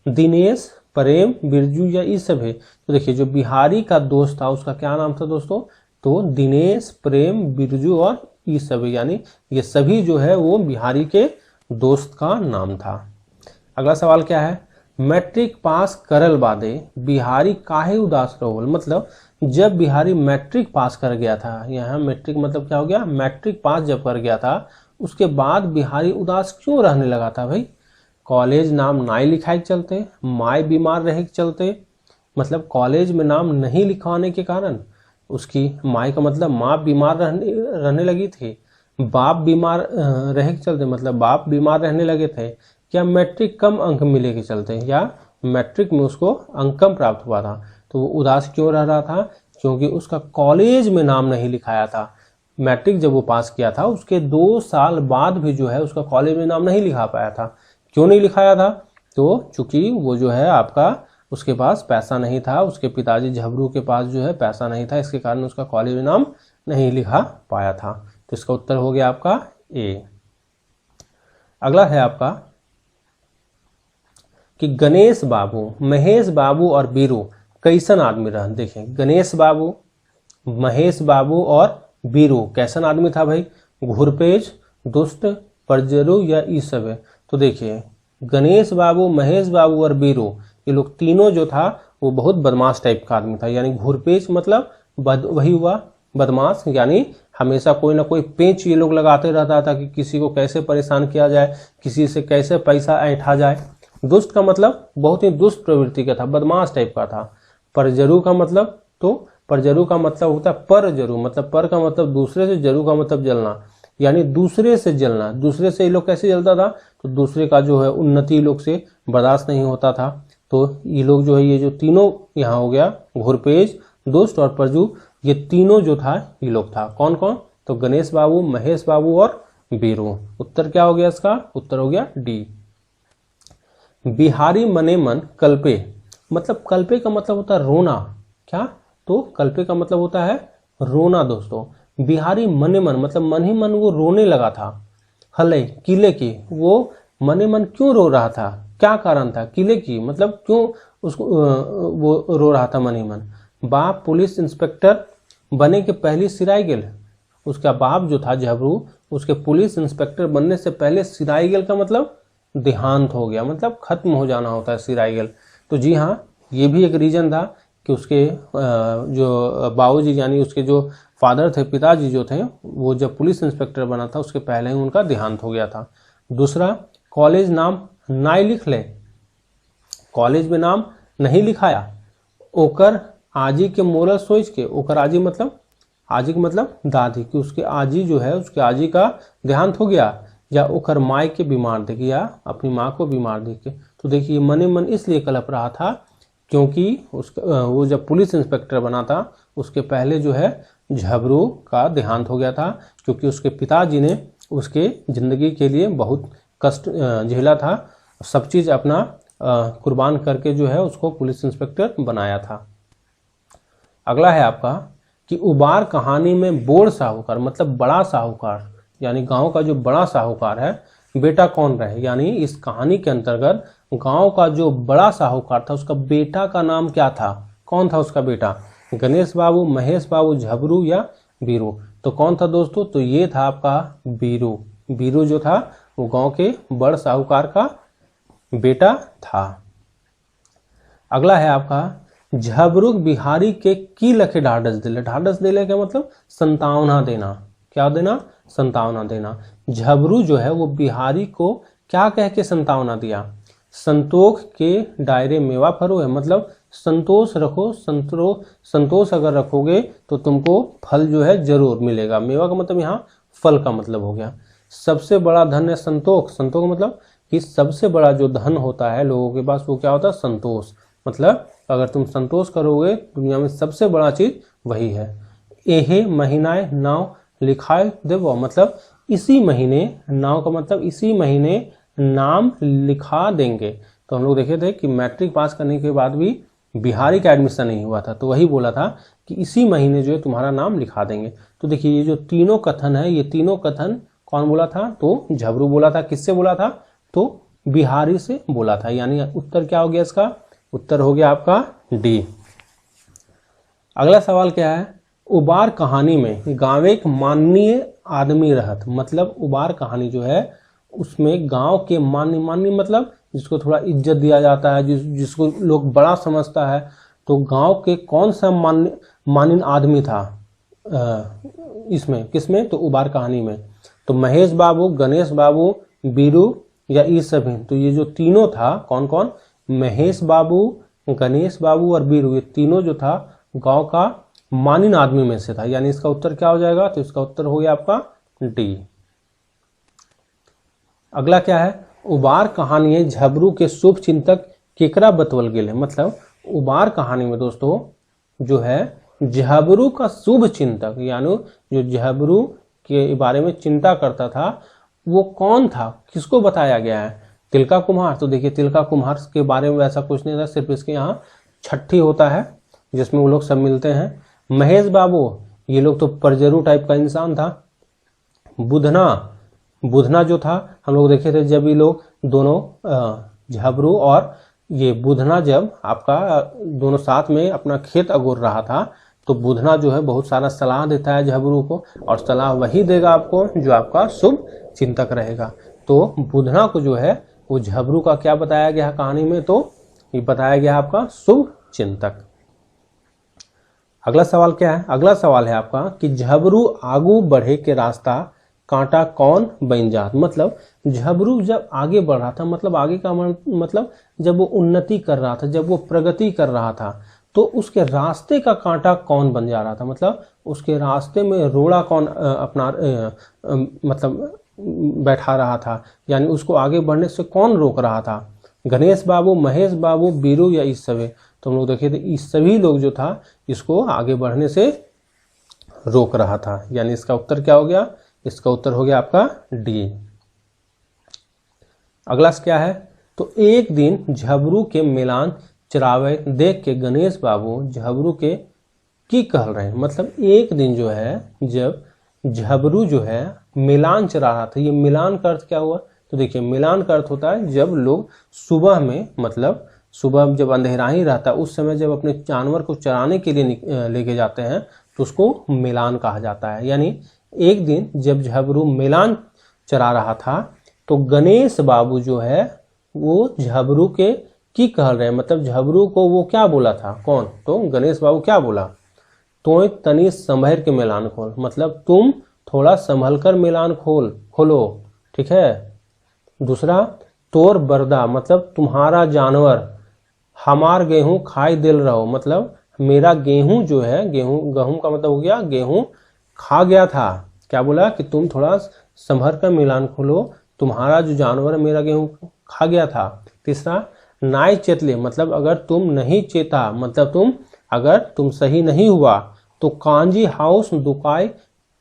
A: दिनेश, प्रेम, बिरजू या ई सब है। तो देखिए जो बिहारी का दोस्त था उसका क्या नाम था दोस्तों, तो दिनेश, प्रेम, बिरजू और ई सब, यानी ये सभी जो है वो बिहारी के दोस्त का नाम था। अगला सवाल क्या है, मैट्रिक पास करल बादे बिहारी काहे उदास रहोल, मतलब जब बिहारी मैट्रिक पास कर गया था, यहाँ मैट्रिक मतलब क्या हो गया, मैट्रिक पास जब कर गया था उसके बाद बिहारी उदास क्यों रहने लगा था भाई। कॉलेज नाम नाई लिखाए के चलते, माई बीमार रहे के चलते, मतलब कॉलेज में नाम नहीं लिखवाने के कारण उसकी माई का मतलब माँ बीमार रहने लगी थी, बाप बीमार रहे के चलते मतलब बाप बीमार रहने लगे थे, क्या मैट्रिक कम अंक मिले के चलते, या मैट्रिक में उसको अंक कम प्राप्त हुआ था। तो वो उदास क्यों रह रहा था, क्योंकि उसका कॉलेज में नाम नहीं लिखाया था। मैट्रिक जब वो पास किया था उसके 2 साल बाद भी जो है उसका कॉलेज में नाम नहीं लिखा पाया था। क्यों नहीं लिखाया था, तो चूंकि वो जो है आपका उसके पास पैसा नहीं था, उसके पिताजी झबरू के पास जो है पैसा नहीं था, इसके कारण उसका कॉलेज में नाम नहीं लिखा पाया था। तो इसका उत्तर हो गया आपका ए। अगला है आपका कि गणेश बाबू, महेश बाबू और बीरू कैसन आदमी रहा। देखें गणेश बाबू, महेश बाबू और बीरू कैसन आदमी था भाई, घुरपेज, दुष्ट, परजरू या ई सब है। तो देखिए गणेश बाबू, महेश बाबू और बीरू, ये लोग तीनों जो था वो बहुत बदमाश टाइप का आदमी था। यानी घूरपेच मतलब वही हुआ बदमाश, यानी हमेशा कोई ना कोई पेंच ये लोग लगाते रहता था कि किसी को कैसे परेशान किया जाए, किसी से कैसे पैसा ऐंठा जाए। दुष्ट का मतलब बहुत ही दुष्ट प्रवृत्ति का था, बदमाश टाइप का था। परजरू का मतलब, तो परजरू का मतलब होता है परजरू, मतलब पर का मतलब दूसरे से, जरू का मतलब जलना, यानी दूसरे से जलना। दूसरे से ये लोग कैसे जलता था, तो दूसरे का जो है उन्नति लोग से बर्दाश्त नहीं होता था। तो ये लोग जो है, ये जो तीनों यहाँ हो गया, घुरपेज, दुष्ट और परजू, ये तीनों जो था ये लोग था। कौन कौन, तो गणेश बाबू, महेश बाबू और बीरू। उत्तर क्या हो गया इसका, उत्तर हो गया डी। बिहारी मने मन कल्पे, मतलब कल्पे का मतलब होता है रोना। क्या, तो कल्पे का मतलब होता है रोना दोस्तों। बिहारी मने मन मतलब मन ही मन वो रोने लगा था। हले किले की, वो मने मन क्यों रो रहा था, क्या कारण था, किले की मतलब क्यों उसको वो रो रहा था मन ही मन। बाप पुलिस इंस्पेक्टर बने के पहली सिराई गेल, उसका बाप जो था झबरू, उसके पुलिस इंस्पेक्टर बनने से पहले सिराई गेल का मतलब देहांत हो गया, मतलब खत्म हो जाना होता है सिराई गेल। तो जी हाँ, ये भी एक रीजन था कि उसके जो बाबूजी यानी उसके जो फादर थे, पिताजी जो थे, वो जब पुलिस इंस्पेक्टर बना था उसके पहले ही उनका देहांत हो गया था। दूसरा, कॉलेज नाम नाई लिख ले, कॉलेज में नाम नहीं लिखाया। ओकर आजी के मोरल सोच के, ओकर आजी मतलब, आजी का मतलब दादी, कि उसके आजी जो है, उसके आजी का देहांत हो गया, या ओकर माई के बीमार देख, या अपनी माँ को बीमार देख के। तो देखिए मने मन इसलिए कलप रहा था क्योंकि उसका वो जब पुलिस इंस्पेक्टर बना था उसके पहले जो है झबरू का देहांत हो गया था, क्योंकि उसके पिताजी ने उसके ज़िंदगी के लिए बहुत कष्ट झेला था, सब चीज़ अपना कुर्बान करके जो है उसको पुलिस इंस्पेक्टर बनाया था। अगला है आपका कि उबार कहानी में बोड़ साहूकार मतलब बड़ा साहूकार, यानी गांव का जो बड़ा साहूकार है बेटा कौन रहे, यानी इस कहानी के अंतर्गत गांव का जो बड़ा साहूकार था उसका बेटा का नाम क्या था, कौन था उसका बेटा, गणेश बाबू, महेश बाबू, झबरू या बीरू। तो कौन था दोस्तों, तो ये था आपका बीरू। बीरू जो था वो गांव के बड़ साहूकार का बेटा था। अगला है आपका झबरुक बिहारी के की लखे ढाढ़स दिले। ढाढ़स दिले का मतलब संतावना देना, क्या देना, संतावना देना। झबरू जो है वो बिहारी को क्या कह के संतावना दिया, संतोष के दायरे मेवा फरो है, मतलब संतोष रखो, संतोष अगर रखोगे तो तुमको फल जो है जरूर मिलेगा। मेवा का मतलब यहाँ फल का मतलब हो गया। सबसे बड़ा धन है संतोष, संतोष का मतलब कि सबसे बड़ा जो धन होता है लोगों के पास वो क्या होता है, संतोष। मतलब अगर तुम संतोष करोगे दुनिया में सबसे बड़ा चीज वही है। एहे महीनाए नाव लिखाए देवो, मतलब इसी महीने, नाव का मतलब इसी महीने नाम लिखा देंगे। तो हम लोग देखे थे कि मैट्रिक पास करने के बाद भी बिहारी का एडमिशन नहीं हुआ था, तो वही बोला था कि इसी महीने जो है तुम्हारा नाम लिखा देंगे। तो देखिए ये जो तीनों कथन है, ये तीनों कथन कौन बोला था, तो झबरू बोला था। किससे बोला था, तो बिहारी से बोला था। यानी उत्तर क्या हो गया इसका, उत्तर हो गया आपका डी। अगला सवाल क्या है, उबार कहानी में गाँव एक माननीय आदमी रहत, मतलब उबार कहानी जो है उसमें गांव के माननीय मतलब जिसको थोड़ा इज्जत दिया जाता है, जिसको लोग बड़ा समझता है, तो गांव के कौन सा माननीय आदमी था इसमें, किसमें, तो उबार कहानी में। तो महेश बाबू, गणेश बाबू, बीरू या ई सभी। तो ये जो तीनों था कौन कौन, महेश बाबू, गणेश बाबू और बीरू, ये तीनों जो था गांव का माननीय आदमी में से था। यानी इसका उत्तर क्या हो जाएगा, तो इसका उत्तर हो गया आपका डी। अगला क्या है, उबार कहानी झबरू के शुभ चिंतक केकरा बतवल गेल है। मतलब उबार कहानी में दोस्तों जो है झबरू का शुभ चिंतक, यानी जो झबरू के बारे में चिंता करता था वो कौन था, किसको बताया गया है, तिलका कुम्हार। तो देखिए तिलका कुम्हार के बारे में ऐसा कुछ नहीं था, सिर्फ इसके यहाँ छठी होता है जिसमें वो लोग सब मिलते हैं। महेश बाबू, ये लोग तो परजरू टाइप का इंसान था। बुधना जो था, हम लोग देखे थे जब ये लोग दोनों झबरू और ये बुधना जब आपका दोनों साथ में अपना खेत अगोर रहा था, तो बुधना जो है बहुत सारा सलाह देता है झबरू को, और सलाह वही देगा आपको जो आपका शुभ चिंतक रहेगा। तो बुधना को जो है वो झबरू का क्या बताया गया कहानी में, तो ये बताया गया आपका शुभ चिंतक। अगला सवाल क्या है, अगला सवाल है आपका कि झबरू आगू बढ़े के रास्ता कांटा कौन बन जात। मतलब झबरू जब आगे बढ़ रहा था, मतलब आगे का मतलब जब वो उन्नति कर रहा था, जब वो प्रगति कर रहा था, तो उसके रास्ते का कांटा कौन बन जा रहा था। मतलब उसके रास्ते में रोड़ा कौन मतलब बैठा रहा था, यानी उसको आगे बढ़ने से कौन रोक रहा था। गणेश बाबू, महेश बाबू, बीरू या इस सभी। तो हम लोग देखे थे इस सभी लोग जो था इसको आगे बढ़ने से रोक रहा था, यानी इसका उत्तर क्या हो गया, इसका उत्तर हो गया आपका डी। अगला क्या है, तो एक दिन झबरू के मिलान चरावे देख के गणेश बाबू झबरू के की कह रहे हैं। मतलब एक दिन जो है जब झबरू जो है मिलान चरा रहा था। ये मिलान का अर्थ क्या हुआ, तो देखिए मिलान का अर्थ होता है जब लोग सुबह में, मतलब सुबह जब अंधेरा ही रहता है उस समय जब अपने जानवर को चराने के लिए लेके जाते हैं तो उसको मिलान कहा जाता है। यानी एक दिन जब झबरू मिलान चरा रहा था तो गणेश बाबू जो है वो झबरू के की कह रहे हैं। मतलब झबरू को वो क्या बोला था, कौन, तो गणेश बाबू क्या बोला, तो तनी संभर के मिलान खोल। मतलब तुम थोड़ा संभल कर मिलान खोलो, ठीक है। दूसरा, तोर बरदा, मतलब तुम्हारा जानवर हमार गेहूं खाई दिल रहो। मतलब मेरा गेहूं जो है, गेहूं का मतलब हो गया गेहूं खा गया था। क्या बोला कि तुम थोड़ा संभर कर मिलान खोलो, तुम्हारा जो जानवर मेरा गेहूं खा गया था। तीसरा, नाय चेतले, मतलब अगर तुम नहीं चेता, मतलब अगर तुम सही नहीं हुआ तो कांजी हाउस दुकाय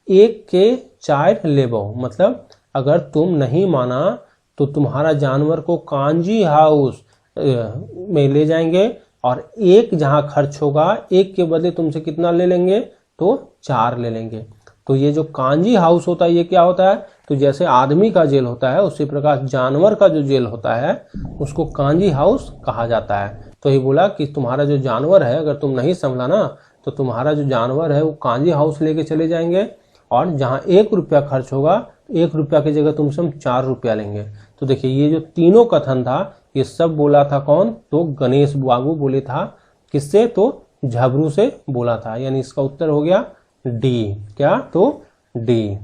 A: एक के चार लेबो। मतलब अगर तुम नहीं माना तो तुम्हारा जानवर को कांजी हाउस में ले जाएंगे और एक जहां खर्च होगा एक के बदले तुमसे कितना ले लेंगे, तो 4 ले लेंगे। तो ये जो कांजी हाउस होता है ये क्या होता है, तो जैसे आदमी का जेल होता है उसी प्रकार जानवर का जो जेल होता है उसको कांजी हाउस कहा जाता है। तो ये बोला कि तुम्हारा जो जानवर है अगर तुम नहीं संभला ना तो तुम्हारा जो जानवर है वो कांजी हाउस लेके चले जाएंगे और जहां 1 रुपया खर्च होगा 1 रुपया की जगह तुमसे हम 4 रुपया लेंगे। तो देखिए ये जो तीनों कथन था ये सब बोला था कौन, तो गणेश बाबू बोले था। किससे, तो झबरू से बोला था। यानी इसका उत्तर हो गया डी। क्या, तो डी।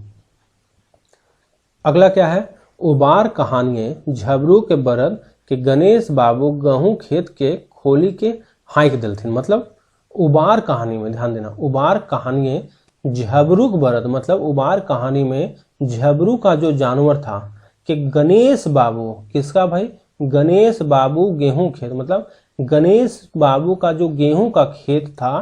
A: अगला क्या है, उबार कहानिये झबरू के बरद के गणेश बाबू गेहूं खेत के खोली के हाँक दिलथिन। मतलब उबार कहानी में ध्यान देना, उबार कहानी झबरू के बरद, मतलब उबार कहानी में झबरू का जो जानवर था कि गणेश बाबू, किसका भाई, गणेश बाबू गेहूं खेत, मतलब गणेश बाबू का जो गेहूं का खेत था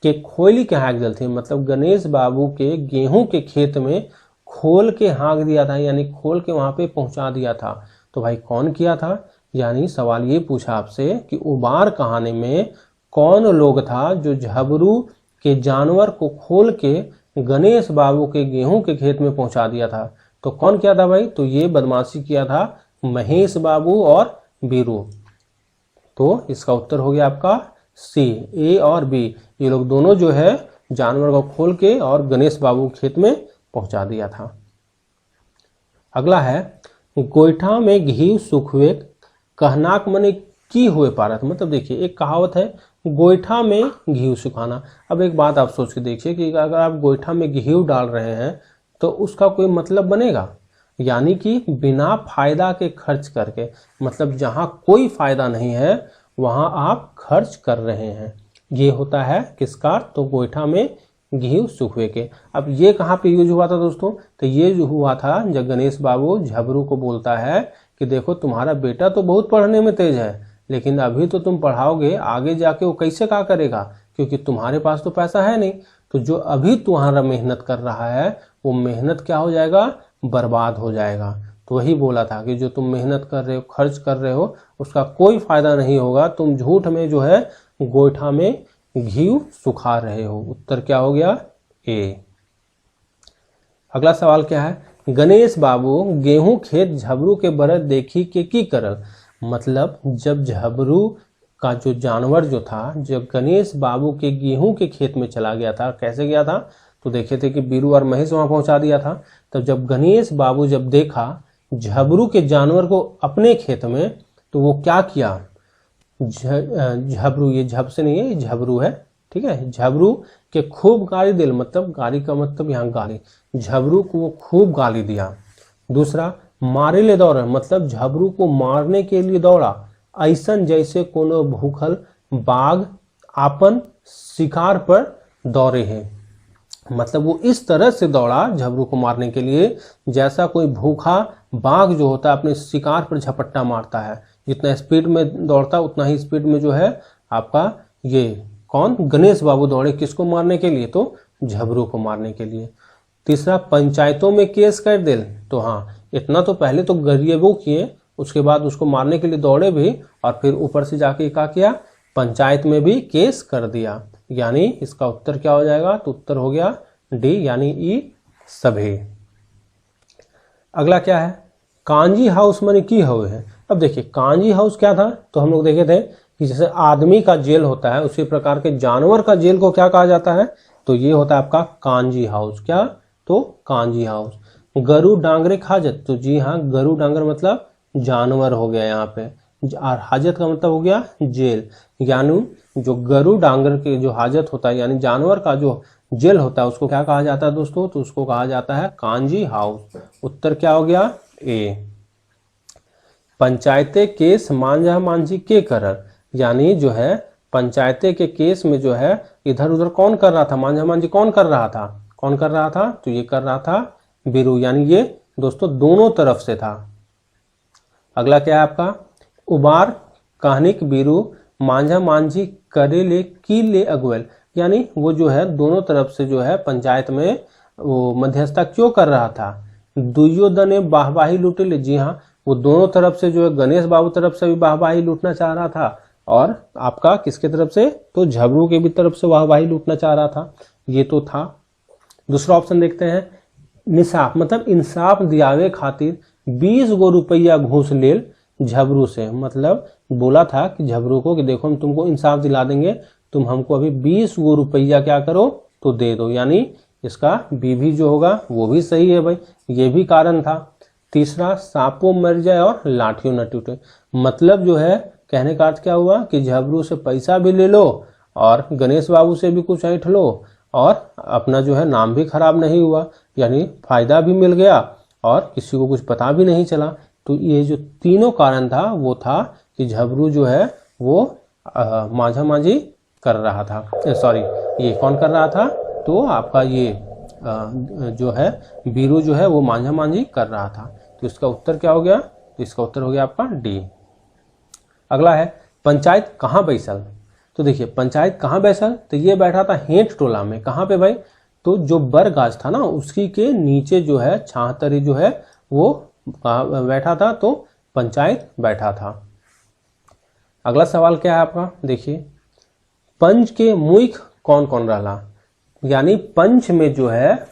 A: कि खोली के हाँक दिलथिन। मतलब गणेश बाबू के गेहूं के खेत में खोल के हाँक दिया था, यानी खोल के वहां पे पहुंचा दिया था। तो भाई कौन किया था, यानी सवाल ये पूछा आपसे कि उबार कहानी में कौन लोग था जो झबरू के जानवर को खोल के गणेश बाबू के गेहूं के खेत में पहुंचा दिया था। तो कौन किया था भाई, तो ये बदमाशी किया था महेश बाबू और बीरू। तो इसका उत्तर हो गया आपका सी, ए और बी। ये लोग दोनों जो है जानवर को खोल के और गणेश बाबू खेत में पहुंचा दिया था। अगला है, गोईठा में घी सुखवे कहनाक मने की हुए पारत। मतलब देखिए एक कहावत है गोईठा में घी सुखाना। अब एक बात आप सोच के देखिए कि अगर आप गोईठा में घी डाल रहे हैं तो उसका कोई मतलब बनेगा, यानी कि बिना फायदा के खर्च करके, मतलब जहां कोई फायदा नहीं है वहां आप खर्च कर रहे हैं। ये होता है किसका, तो गोईठा में घी सुखवे के। अब ये कहाँ पे यूज हुआ था दोस्तों, तो ये जो हुआ था जब गणेश बाबू झबरू को बोलता है कि देखो तुम्हारा बेटा तो बहुत पढ़ने में तेज है लेकिन अभी तो तुम पढ़ाओगे आगे जाके वो कैसे क्या करेगा, क्योंकि तुम्हारे पास तो पैसा है नहीं। तो जो अभी तुम्हारा मेहनत कर रहा है वो मेहनत क्या हो जाएगा, बर्बाद हो जाएगा। तो वही बोला था कि जो तुम मेहनत कर रहे हो, खर्च कर रहे हो, उसका कोई फायदा नहीं होगा, तुम झूठ में जो है गोईठा में घी सुखा रहे हो। उत्तर क्या हो गया, ए। अगला सवाल क्या है, गणेश बाबू गेहूं खेत झबरू के बरद देखी के की करल। मतलब जब झबरू का जो जानवर जो था, जब गणेश बाबू के गेहूं के खेत में चला गया था, कैसे गया था, तो देखे थे कि बीरू और महेश वहां पहुंचा दिया था। तब जब गणेश बाबू जब देखा झबरू के जानवर को अपने खेत में, तो वो क्या किया, झबरू, ये झब से नहीं है, ये झबरू है, ठीक है, झबरू के खूब गाली दिल, मतलब गाली का मतलब यहाँ गाली, झबरू को वो खूब गाली दिया। दूसरा, मारे ले दौड़ा, मतलब झबरू को मारने के लिए दौड़ा, ऐसन जैसे कोनो भूखल बाघ आपन शिकार पर दौड़े हैं, मतलब वो इस तरह से दौड़ा झबरू को मारने के लिए जैसा कोई भूखा बाघ जो होता है अपने शिकार पर झपट्टा मारता है, जितना स्पीड में दौड़ता उतना ही स्पीड में जो है आपका ये कौन, गणेश बाबू दौड़े किसको मारने के लिए, तो झबरू को मारने के लिए। तीसरा, पंचायतों में केस कर दे, तो हाँ, इतना तो पहले तो गरीबों किए, उसके बाद उसको मारने के लिए दौड़े भी, और फिर ऊपर से जाके क्या किया, पंचायत में भी केस कर दिया। यानी इसका उत्तर क्या हो जाएगा, तो उत्तर हो गया डी, यानी ई सभी। अगला क्या है, कांजी हाउस माने की हुए है। अब देखिए कांजी हाउस क्या था, तो हम लोग देखे थे कि जैसे आदमी का जेल होता है उसी प्रकार के जानवर का जेल को क्या कहा जाता है, तो ये होता है आपका कांजी हाउस। क्या, तो कांजी हाउस। गरु डांगरे हाजत, तो जी हाँ, गरु डांगर मतलब जानवर हो गया यहाँ पे, और हाजत का मतलब हो गया जेल, यानी जो गरु डांगर के जो हाजत होता है यानी जानवर का जो जेल होता है उसको क्या कहा जाता है दोस्तों, तो उसको कहा जाता है कांजी हाउस। उत्तर क्या हो गया, ए। पंचायते केस मांझा मांझी के करर, यानी जो है पंचायते के केस में जो है इधर उधर कौन कर रहा था, मांझा मांझी कौन कर रहा था, कौन कर रहा था, तो ये कर रहा था बीरू, यानी ये दोस्तों दोनों तरफ से था। अगला क्या है आपका, उबार कहानिक बीरू मांझा मांझी करे ले की ले अगुएल, यानी वो जो है दोनों तरफ से जो है पंचायत में वो मध्यस्थता क्यों कर रहा था, दुर्योधन वाहवाही लूटे ले, जी हाँ, वो दोनों तरफ से जो है गणेश बाबू तरफ से भी वाहवाही लूटना चाह रहा था, और आपका किसके तरफ से, तो झबरू के भी तरफ से वाहवाही लूटना चाह रहा था, ये तो था। दूसरा ऑप्शन देखते हैं, निसाफ मतलब इंसाफ दियावे खातिर 20 गो रुपया घूस लेल झबरू से, मतलब बोला था कि झबरू को कि देखो हम तुमको इंसाफ दिला देंगे, तुम हमको अभी 20 गो रुपया क्या करो, तो दे दो, यानी इसका बी भी जो होगा वो भी सही है भाई, ये भी कारण था। तीसरा, सांपों मर जाए और लाठियों न टूटे, मतलब जो है कहने का अर्थ क्या हुआ कि झबरू से पैसा भी ले लो और गणेश बाबू से भी कुछ ऐंठ लो और अपना जो है नाम भी खराब नहीं हुआ, यानी फायदा भी मिल गया और किसी को कुछ पता भी नहीं चला। तो ये जो तीनों कारण था वो था कि झबरू जो है वो मांझा मांझी कर रहा था, सॉरी ये कौन कर रहा था, तो आपका ये जो है बीरू जो है वो मांझा मांझी कर रहा था। तो इसका उत्तर क्या हो गया, तो इसका उत्तर हो गया आपका डी। अगला है, पंचायत कहाँ बैसल, तो देखिए पंचायत कहाँ बैसल, तो ये बैठा था हेठ टोला में, कहाँ पे भाई, तो जो बर गाछ था ना उसकी के नीचे जो है छाहतरी जो है वो बैठा था, तो पंचायत बैठा था। अगला सवाल क्या है आपका, देखिए पंच के मुख कौन कौन रहा, यानी पंच में जो है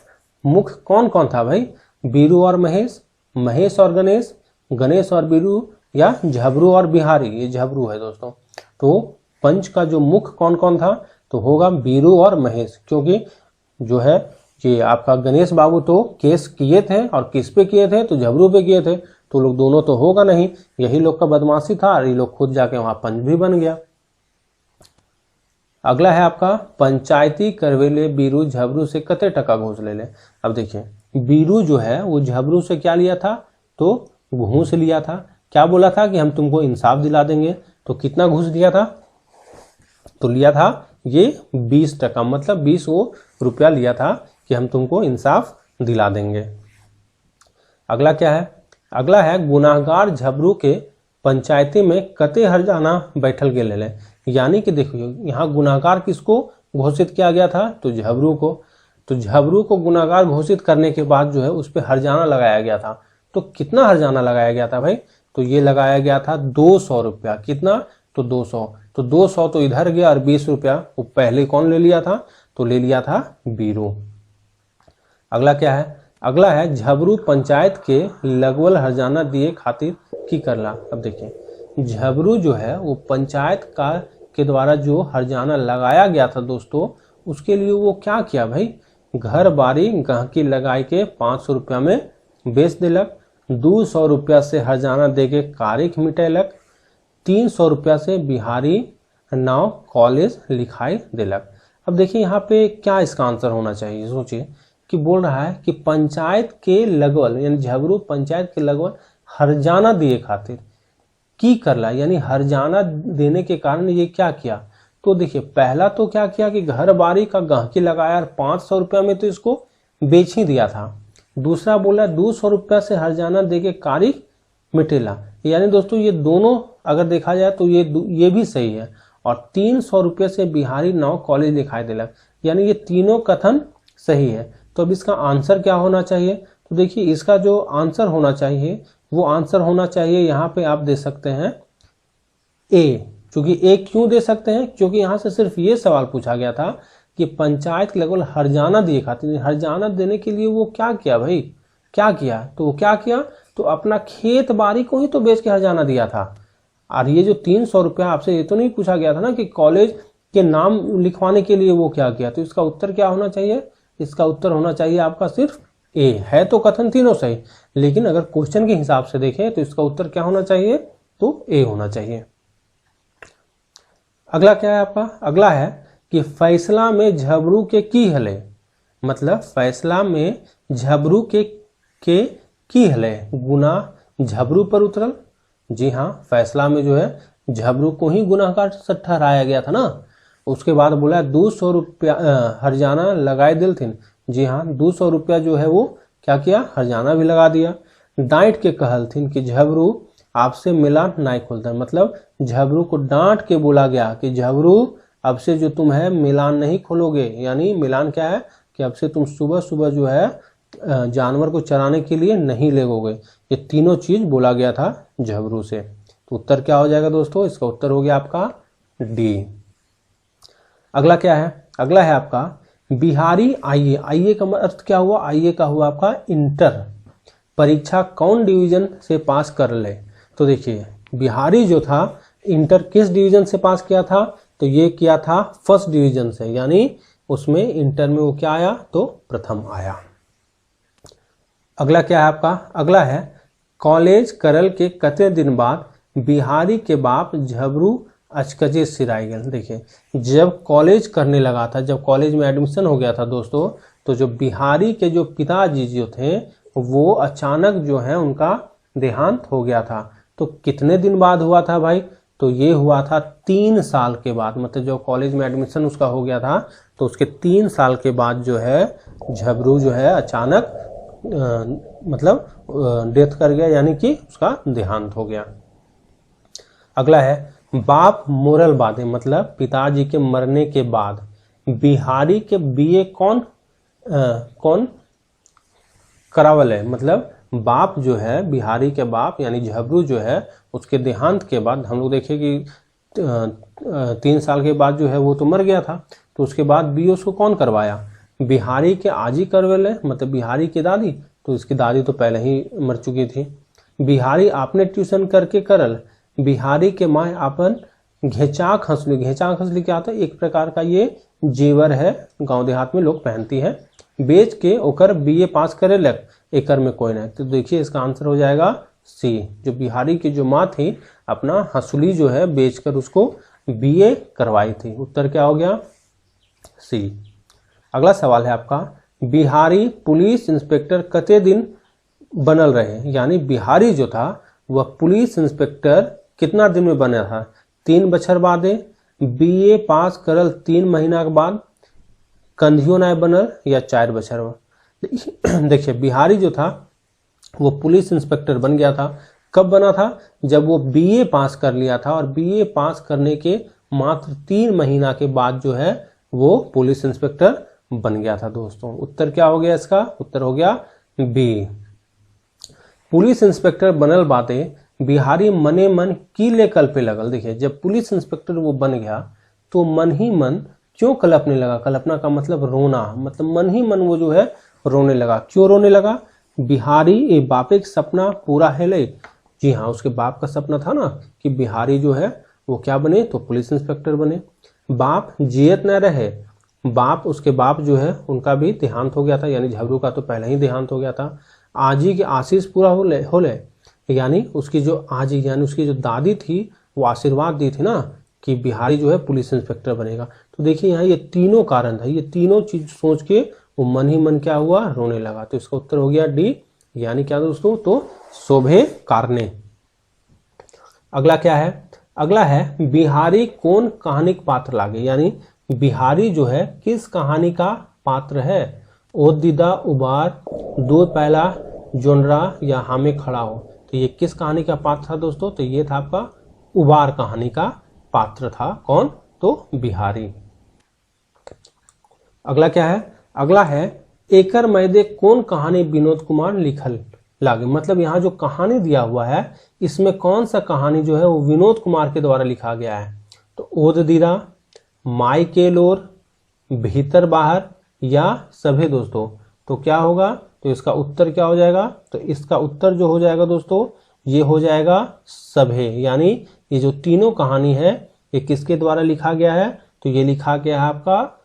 A: मुख कौन कौन था भाई, बीरू और महेश, महेश और गणेश, गणेश और बीरू, या झबरू और बिहारी, ये झबरू है दोस्तों। तो पंच का जो मुख कौन कौन था, तो होगा बीरू और महेश, क्योंकि जो है ये आपका गणेश बाबू तो केस किए थे और किस पे किए थे, तो झबरू पे किए थे, तो लोग दोनों तो होगा नहीं, यही लोग का बदमाशी था और ये लोग खुद जाके वहां पंच भी बन गया। अगला है आपका, पंचायती करवेले बीरू झबरू से कते टका घूस ले ले। अब देखिए बीरू जो है वो झबरू से क्या लिया था, तो घूस लिया था, क्या बोला था कि हम तुमको इंसाफ दिला देंगे, तो कितना घूस दिया था, तो लिया था ये 20 टका, मतलब 20 रुपया लिया था कि हम तुमको इंसाफ दिला देंगे। अगला क्या है, अगला है गुनाहगार झबरू के पंचायती में कते हरजाना बैठल गेले ले, यानी कि देखिए यहाँ गुनाहगार किसको घोषित किया गया था, तो झबरू को, तो झबरू को गुनाहगार घोषित करने के बाद जो है उस पर हरजाना लगाया गया था। तो कितना हरजाना लगाया गया था भाई, तो ये लगाया गया था 200 रुपया, कितना, तो 200, तो 200 तो इधर गया और 20 रुपया वो पहले कौन ले लिया था, तो ले लिया था बीरू। अगला क्या है, अगला है झबरू पंचायत के लगवल हरजाना दिए खातिर की करला। अब देखिए झबरू जो है वो पंचायत का के द्वारा जो हरजाना लगाया गया था दोस्तों, उसके लिए वो क्या किया भाई, घर बारी गहकी लगाई के 500 रुपया में बेच दिलक 200 रुपया से हरजाना देके कारिक मिटेलक, 300 रुपया से बिहारी नाव कॉलेज लिखाई दिलक। अब देखिए यहाँ पे क्या इसका आंसर होना चाहिए, सोचिए कि बोल रहा है कि पंचायत के लगवल यानी झबरू पंचायत के लगवल हरजाना दिए खातिर की करला, यानी हरजाना देने के कारण ये क्या किया। तो देखिए पहला तो क्या किया कि घर बारी का गहकी लगाया और 500 रुपया में तो इसको बेच ही दिया था। दूसरा बोला 200 रुपया से हरजाना देके कारिक मिटेला, यानी दोस्तों ये दोनों अगर देखा जाए तो ये भी सही है। और 300 रुपये से बिहारी नाव कॉलेज लिखाई दिलक, यानी ये तीनों कथन सही है। तो अब इसका आंसर क्या होना चाहिए, तो देखिए इसका जो आंसर होना चाहिए वो आंसर होना चाहिए यहाँ पे आप दे सकते हैं ए। क्योंकि ए क्यों दे सकते हैं, क्योंकि यहाँ से सिर्फ ये सवाल पूछा गया था कि पंचायत के लगभग हरजाना दिए खातिर, हरजाना देने के लिए वो क्या किया भाई, क्या किया, तो वो क्या किया, तो अपना खेत बाड़ी को ही तो बेच के हरजाना दिया था। और ये जो 300 रुपया आपसे ये तो नहीं पूछा गया था ना कि कॉलेज के नाम लिखवाने के लिए वो क्या किया। तो इसका उत्तर क्या होना चाहिए, इसका उत्तर होना चाहिए आपका सिर्फ ए। है तो कथन तीनों सही, लेकिन अगर क्वेश्चन के हिसाब से देखें तो इसका उत्तर क्या होना चाहिए, तो ए होना चाहिए। अगला क्या है आपका, अगला है कि फैसला में झबरू के की हले, मतलब फैसला में झबरू के की हले गुना झबरू पर उतरल। जी हाँ, फैसला में जो है झबरू को ही गुनाहगार ठहराया गया था ना। उसके बाद बोला 200 रुपया हरजाना लगाए दिल थी। जी हाँ, 200 रुपया जो है वो क्या किया, हरजाना भी लगा दिया। डांट के कहल थी कि झबरू आपसे मिलान नहीं खोलता, मतलब झबरू को डांट के बोला गया कि झबरू अब से जो तुम है मिलान नहीं खोलोगे। यानी मिलान क्या है कि अब से तुम सुबह सुबह जो है जानवर को चराने के लिए नहीं लगोगे। ये तीनों चीज बोला गया था झबरू से। तो उत्तर क्या हो जाएगा दोस्तों, इसका उत्तर हो गया आपका डी। अगला क्या है, अगला है आपका बिहारी आईए। आईए का अर्थ क्या हुआ, आईए का हुआ आपका इंटर परीक्षा कौन डिवीजन से पास कर ले। तो देखिए बिहारी जो था इंटर किस डिवीजन से पास किया था, तो ये किया था फर्स्ट डिवीजन से, यानी उसमें इंटर में वो क्या आया, तो प्रथम आया। अगला क्या है आपका, अगला है कॉलेज करल के कते दिन बाद बिहारी के बाप झबरू अचकजे सिराई गए। देखिए जब कॉलेज करने लगा था, जब कॉलेज में एडमिशन हो गया था दोस्तों, तो जो बिहारी के जो पिताजी जो थे वो अचानक जो है उनका देहांत हो गया था। तो कितने दिन बाद हुआ था भाई, तो ये हुआ था 3 साल के बाद। मतलब जो कॉलेज में एडमिशन उसका हो गया था तो उसके 3 साल के बाद जो है झबरू जो है अचानक मतलब डेथ कर गया, यानी कि उसका देहांत हो गया। अगला है बाप मोरल बादे, मतलब पिताजी के मरने के बाद बिहारी के बीए कौन करावल है। मतलब बाप जो है बिहारी के बाप यानी झबरू जो है उसके देहांत के बाद हम लोग देखें कि 3 साल के बाद जो है वो तो मर गया था, तो उसके बाद बीए उसको कौन करवाया, बिहारी के आजी करवेले, मतलब बिहारी की दादी। तो इसकी दादी तो पहले ही मर चुकी थी। बिहारी आपने ट्यूशन करके करल, बिहारी के माँ आपन घेचाक हंसली। घेचाक हंसली क्या होता है, एक प्रकार का ये जेवर है, गांव देहात में लोग पहनती है। बेच के ओकर बीए पास करे लग, एकर में कोई नहीं। तो देखिए इसका आंसर हो जाएगा सी। जो बिहारी की जो माँ थी अपना हंसुली जो है बेचकर उसको बीए करवाई थी। उत्तर क्या हो गया, सी। अगला सवाल है आपका बिहारी पुलिस इंस्पेक्टर कते दिन बनल रहे, यानी बिहारी जो था वह पुलिस इंस्पेक्टर कितना दिन में बना था, 3 बछर बादे, बीए पास करल 3 महीना के बाद, कंधियो नाय बनल, या 4 बछर में। देखिए बिहारी जो था वो पुलिस इंस्पेक्टर बन गया था। कब बना था, जब वो बीए पास कर लिया था, और बीए पास करने के मात्र 3 महीना के बाद जो है वो पुलिस इंस्पेक्टर बन गया था दोस्तों। उत्तर क्या हो गया इसका, उत्तर हो गया बी। पुलिस इंस्पेक्टर बनल बाते बिहारी मने मन की ले कल्पे लगल। देखिए जब पुलिस इंस्पेक्टर वो बन गया तो मन ही मन क्यों कल्पने लगा, कल्पना का मतलब रोना, मतलब मन ही मन वो जो है रोने लगा। क्यों रोने लगा, बिहारी ए बापे का सपना पूरा है ले। जी हाँ, उसके बाप का सपना था ना कि बिहारी जो है वो क्या बने, तो पुलिस इंस्पेक्टर बने। बाप जियत न रहे, बाप उसके बाप जो है उनका भी देहांत हो गया था, यानी झबरू का तो पहले ही देहांत हो गया था। आजी के आशीष पूरा होले यानी उसकी जो आजी यानी उसकी जो दादी थी वो आशीर्वाद दी थी ना कि बिहारी जो है पुलिस इंस्पेक्टर बनेगा। तो देखिए यहाँ ये तीनों कारण था, ये तीनों चीज सोच के वो मन ही मन क्या हुआ, रोने लगा। तो इसका उत्तर हो गया डी, यानी क्या दोस्तों, तो शोभे कारणे। अगला क्या है, अगला है बिहारी कौन कहानी पात्र लागे, यानी बिहारी जो है किस कहानी का पात्र है। ओ दीदा उबार, दो पहला जोनरा या हमें खड़ा हो। तो ये किस कहानी का पात्र था दोस्तों, तो ये था आपका उबार कहानी का पात्र था। कौन, तो बिहारी। अगला क्या है, अगला है एकर मैदे कौन कहानी विनोद कुमार लिखल लागे। मतलब यहाँ जो कहानी दिया हुआ है इसमें कौन सा कहानी जो है वो विनोद कुमार के द्वारा लिखा गया है। तो ओद दीदा, माई के लोर, भीतर बाहर या सभे दोस्तों। तो क्या होगा, तो इसका उत्तर क्या हो जाएगा, तो इसका उत्तर जो हो जाएगा दोस्तों ये हो जाएगा सभे। यानी ये जो तीनों कहानी है ये किसके द्वारा लिखा गया है, तो ये लिखा गया है आपका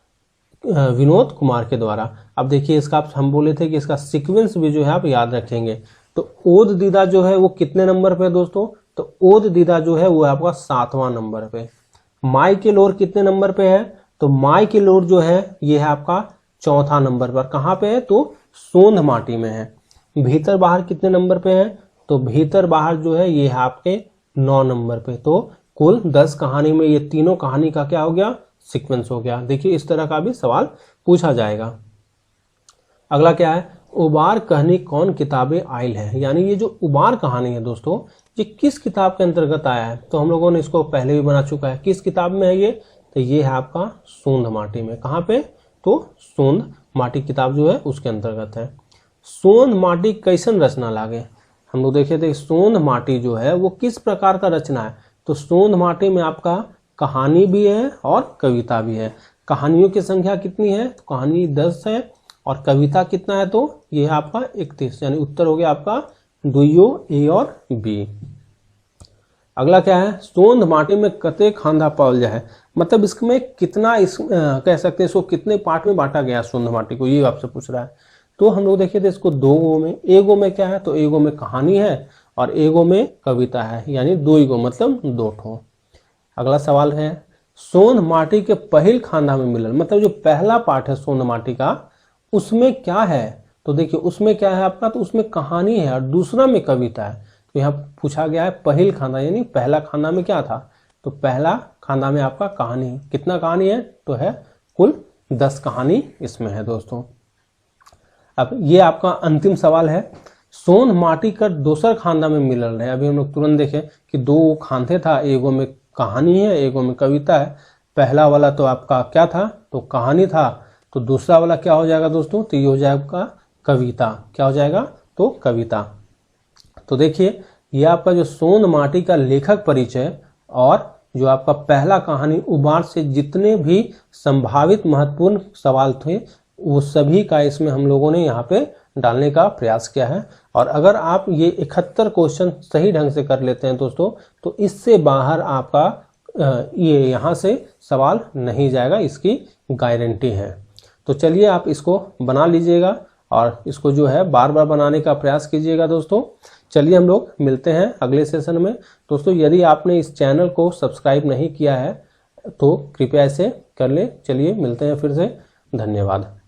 A: विनोद कुमार के द्वारा। अब देखिए इसका हम बोले थे कि इसका सीक्वेंस भी जो है आप याद रखेंगे। तो ओद दीदा जो है वो कितने नंबर पे है दोस्तों, तो ओद दीदा जो है वो आपका 7वां नंबर पे। माई के लोर कितने नंबर पे है, तो माई के लोर जो है ये है आपका 4था नंबर पर। कहाँ पे है, तो सोंध माटी में है। भीतर बाहर कितने नंबर पे है, तो भीतर बाहर जो है ये है आपके 9 नंबर पे। तो कुल 10 कहानी में ये तीनों कहानी का क्या हो गया, सीक्वेंस हो गया। देखिए इस तरह का भी सवाल पूछा जाएगा। अगला क्या है, उबार कहानी कौन किताबें आयल है। यानी ये जो उबार कहानी है दोस्तों ये किस किताब के अंतर्गत आया है, तो हम लोगों ने इसको पहले भी बना चुका है। किस किताब में है ये, तो ये है आपका सोंध माटी में। कहाँ पे, तो सोंध माटी किताब जो है उसके अंतर्गत है। सोंध माटी कैसन रचना लागे, हम लोग देखे थे सोंध माटी जो है वो किस प्रकार का रचना है। तो सोंध माटी में आपका कहानी भी है और कविता भी है। कहानियों की संख्या कितनी है, तो कहानी 10 है और कविता कितना है, तो ये है आपका 31। यानी उत्तर हो गया आपका दुइयो ए और बी। अगला क्या है, सोंध माटी में कते खांधा पावल जाए। मतलब इसमें कितना कह सकते हैं इसको कितने पार्ट में बांटा गया सोंध माटी को, ये आपसे पूछ रहा है। तो हम लोग देखिए थे इसको 2 गो में। एगो में क्या है, तो एगो में कहानी है और एगो में कविता है, यानी 2 गो मतलब 2 ठो। अगला सवाल है सोंध माटी के पहल खांधा में मिलल, मतलब जो पहला पार्ट है सोंध माटी का उसमें क्या है, तो देखिए उसमें क्या है आपका, तो उसमें कहानी है और दूसरा में कविता है। तो यहाँ पूछा गया है पहल खांधा, यानी पहला खांधा में क्या था, तो पहला खांधा में आपका कहानी। कितना कहानी है, तो है कुल 10 कहानी इसमें है दोस्तों। अब ये आपका अंतिम सवाल है, सोंध माटी कर दोसर खांधा में मिलल है। अभी हम लोग तुरंत देखे कि 2 खांधे था, एगो में कहानी है एगो में कविता है। पहला वाला तो आपका क्या था, तो कहानी था, तो दूसरा वाला क्या हो जाएगा दोस्तों, तो ये हो जाएगा कविता। क्या हो जाएगा, तो कविता। तो देखिए ये आपका जो सोंध माटी का लेखक परिचय और जो आपका पहला कहानी उबार से जितने भी संभावित महत्वपूर्ण सवाल थे वो सभी का इसमें हम लोगों ने यहाँ पे डालने का प्रयास किया है। और अगर आप ये 71 क्वेश्चन सही ढंग से कर लेते हैं दोस्तों, तो इससे बाहर आपका ये यहाँ से सवाल नहीं जाएगा, इसकी गारंटी है। तो चलिए आप इसको बना लीजिएगा और इसको जो है बार बार बनाने का प्रयास कीजिएगा दोस्तों। चलिए हम लोग मिलते हैं अगले सेशन में दोस्तों। यदि आपने इस चैनल को सब्सक्राइब नहीं किया है तो कृपया इसे कर लें। चलिए मिलते हैं फिर से, धन्यवाद।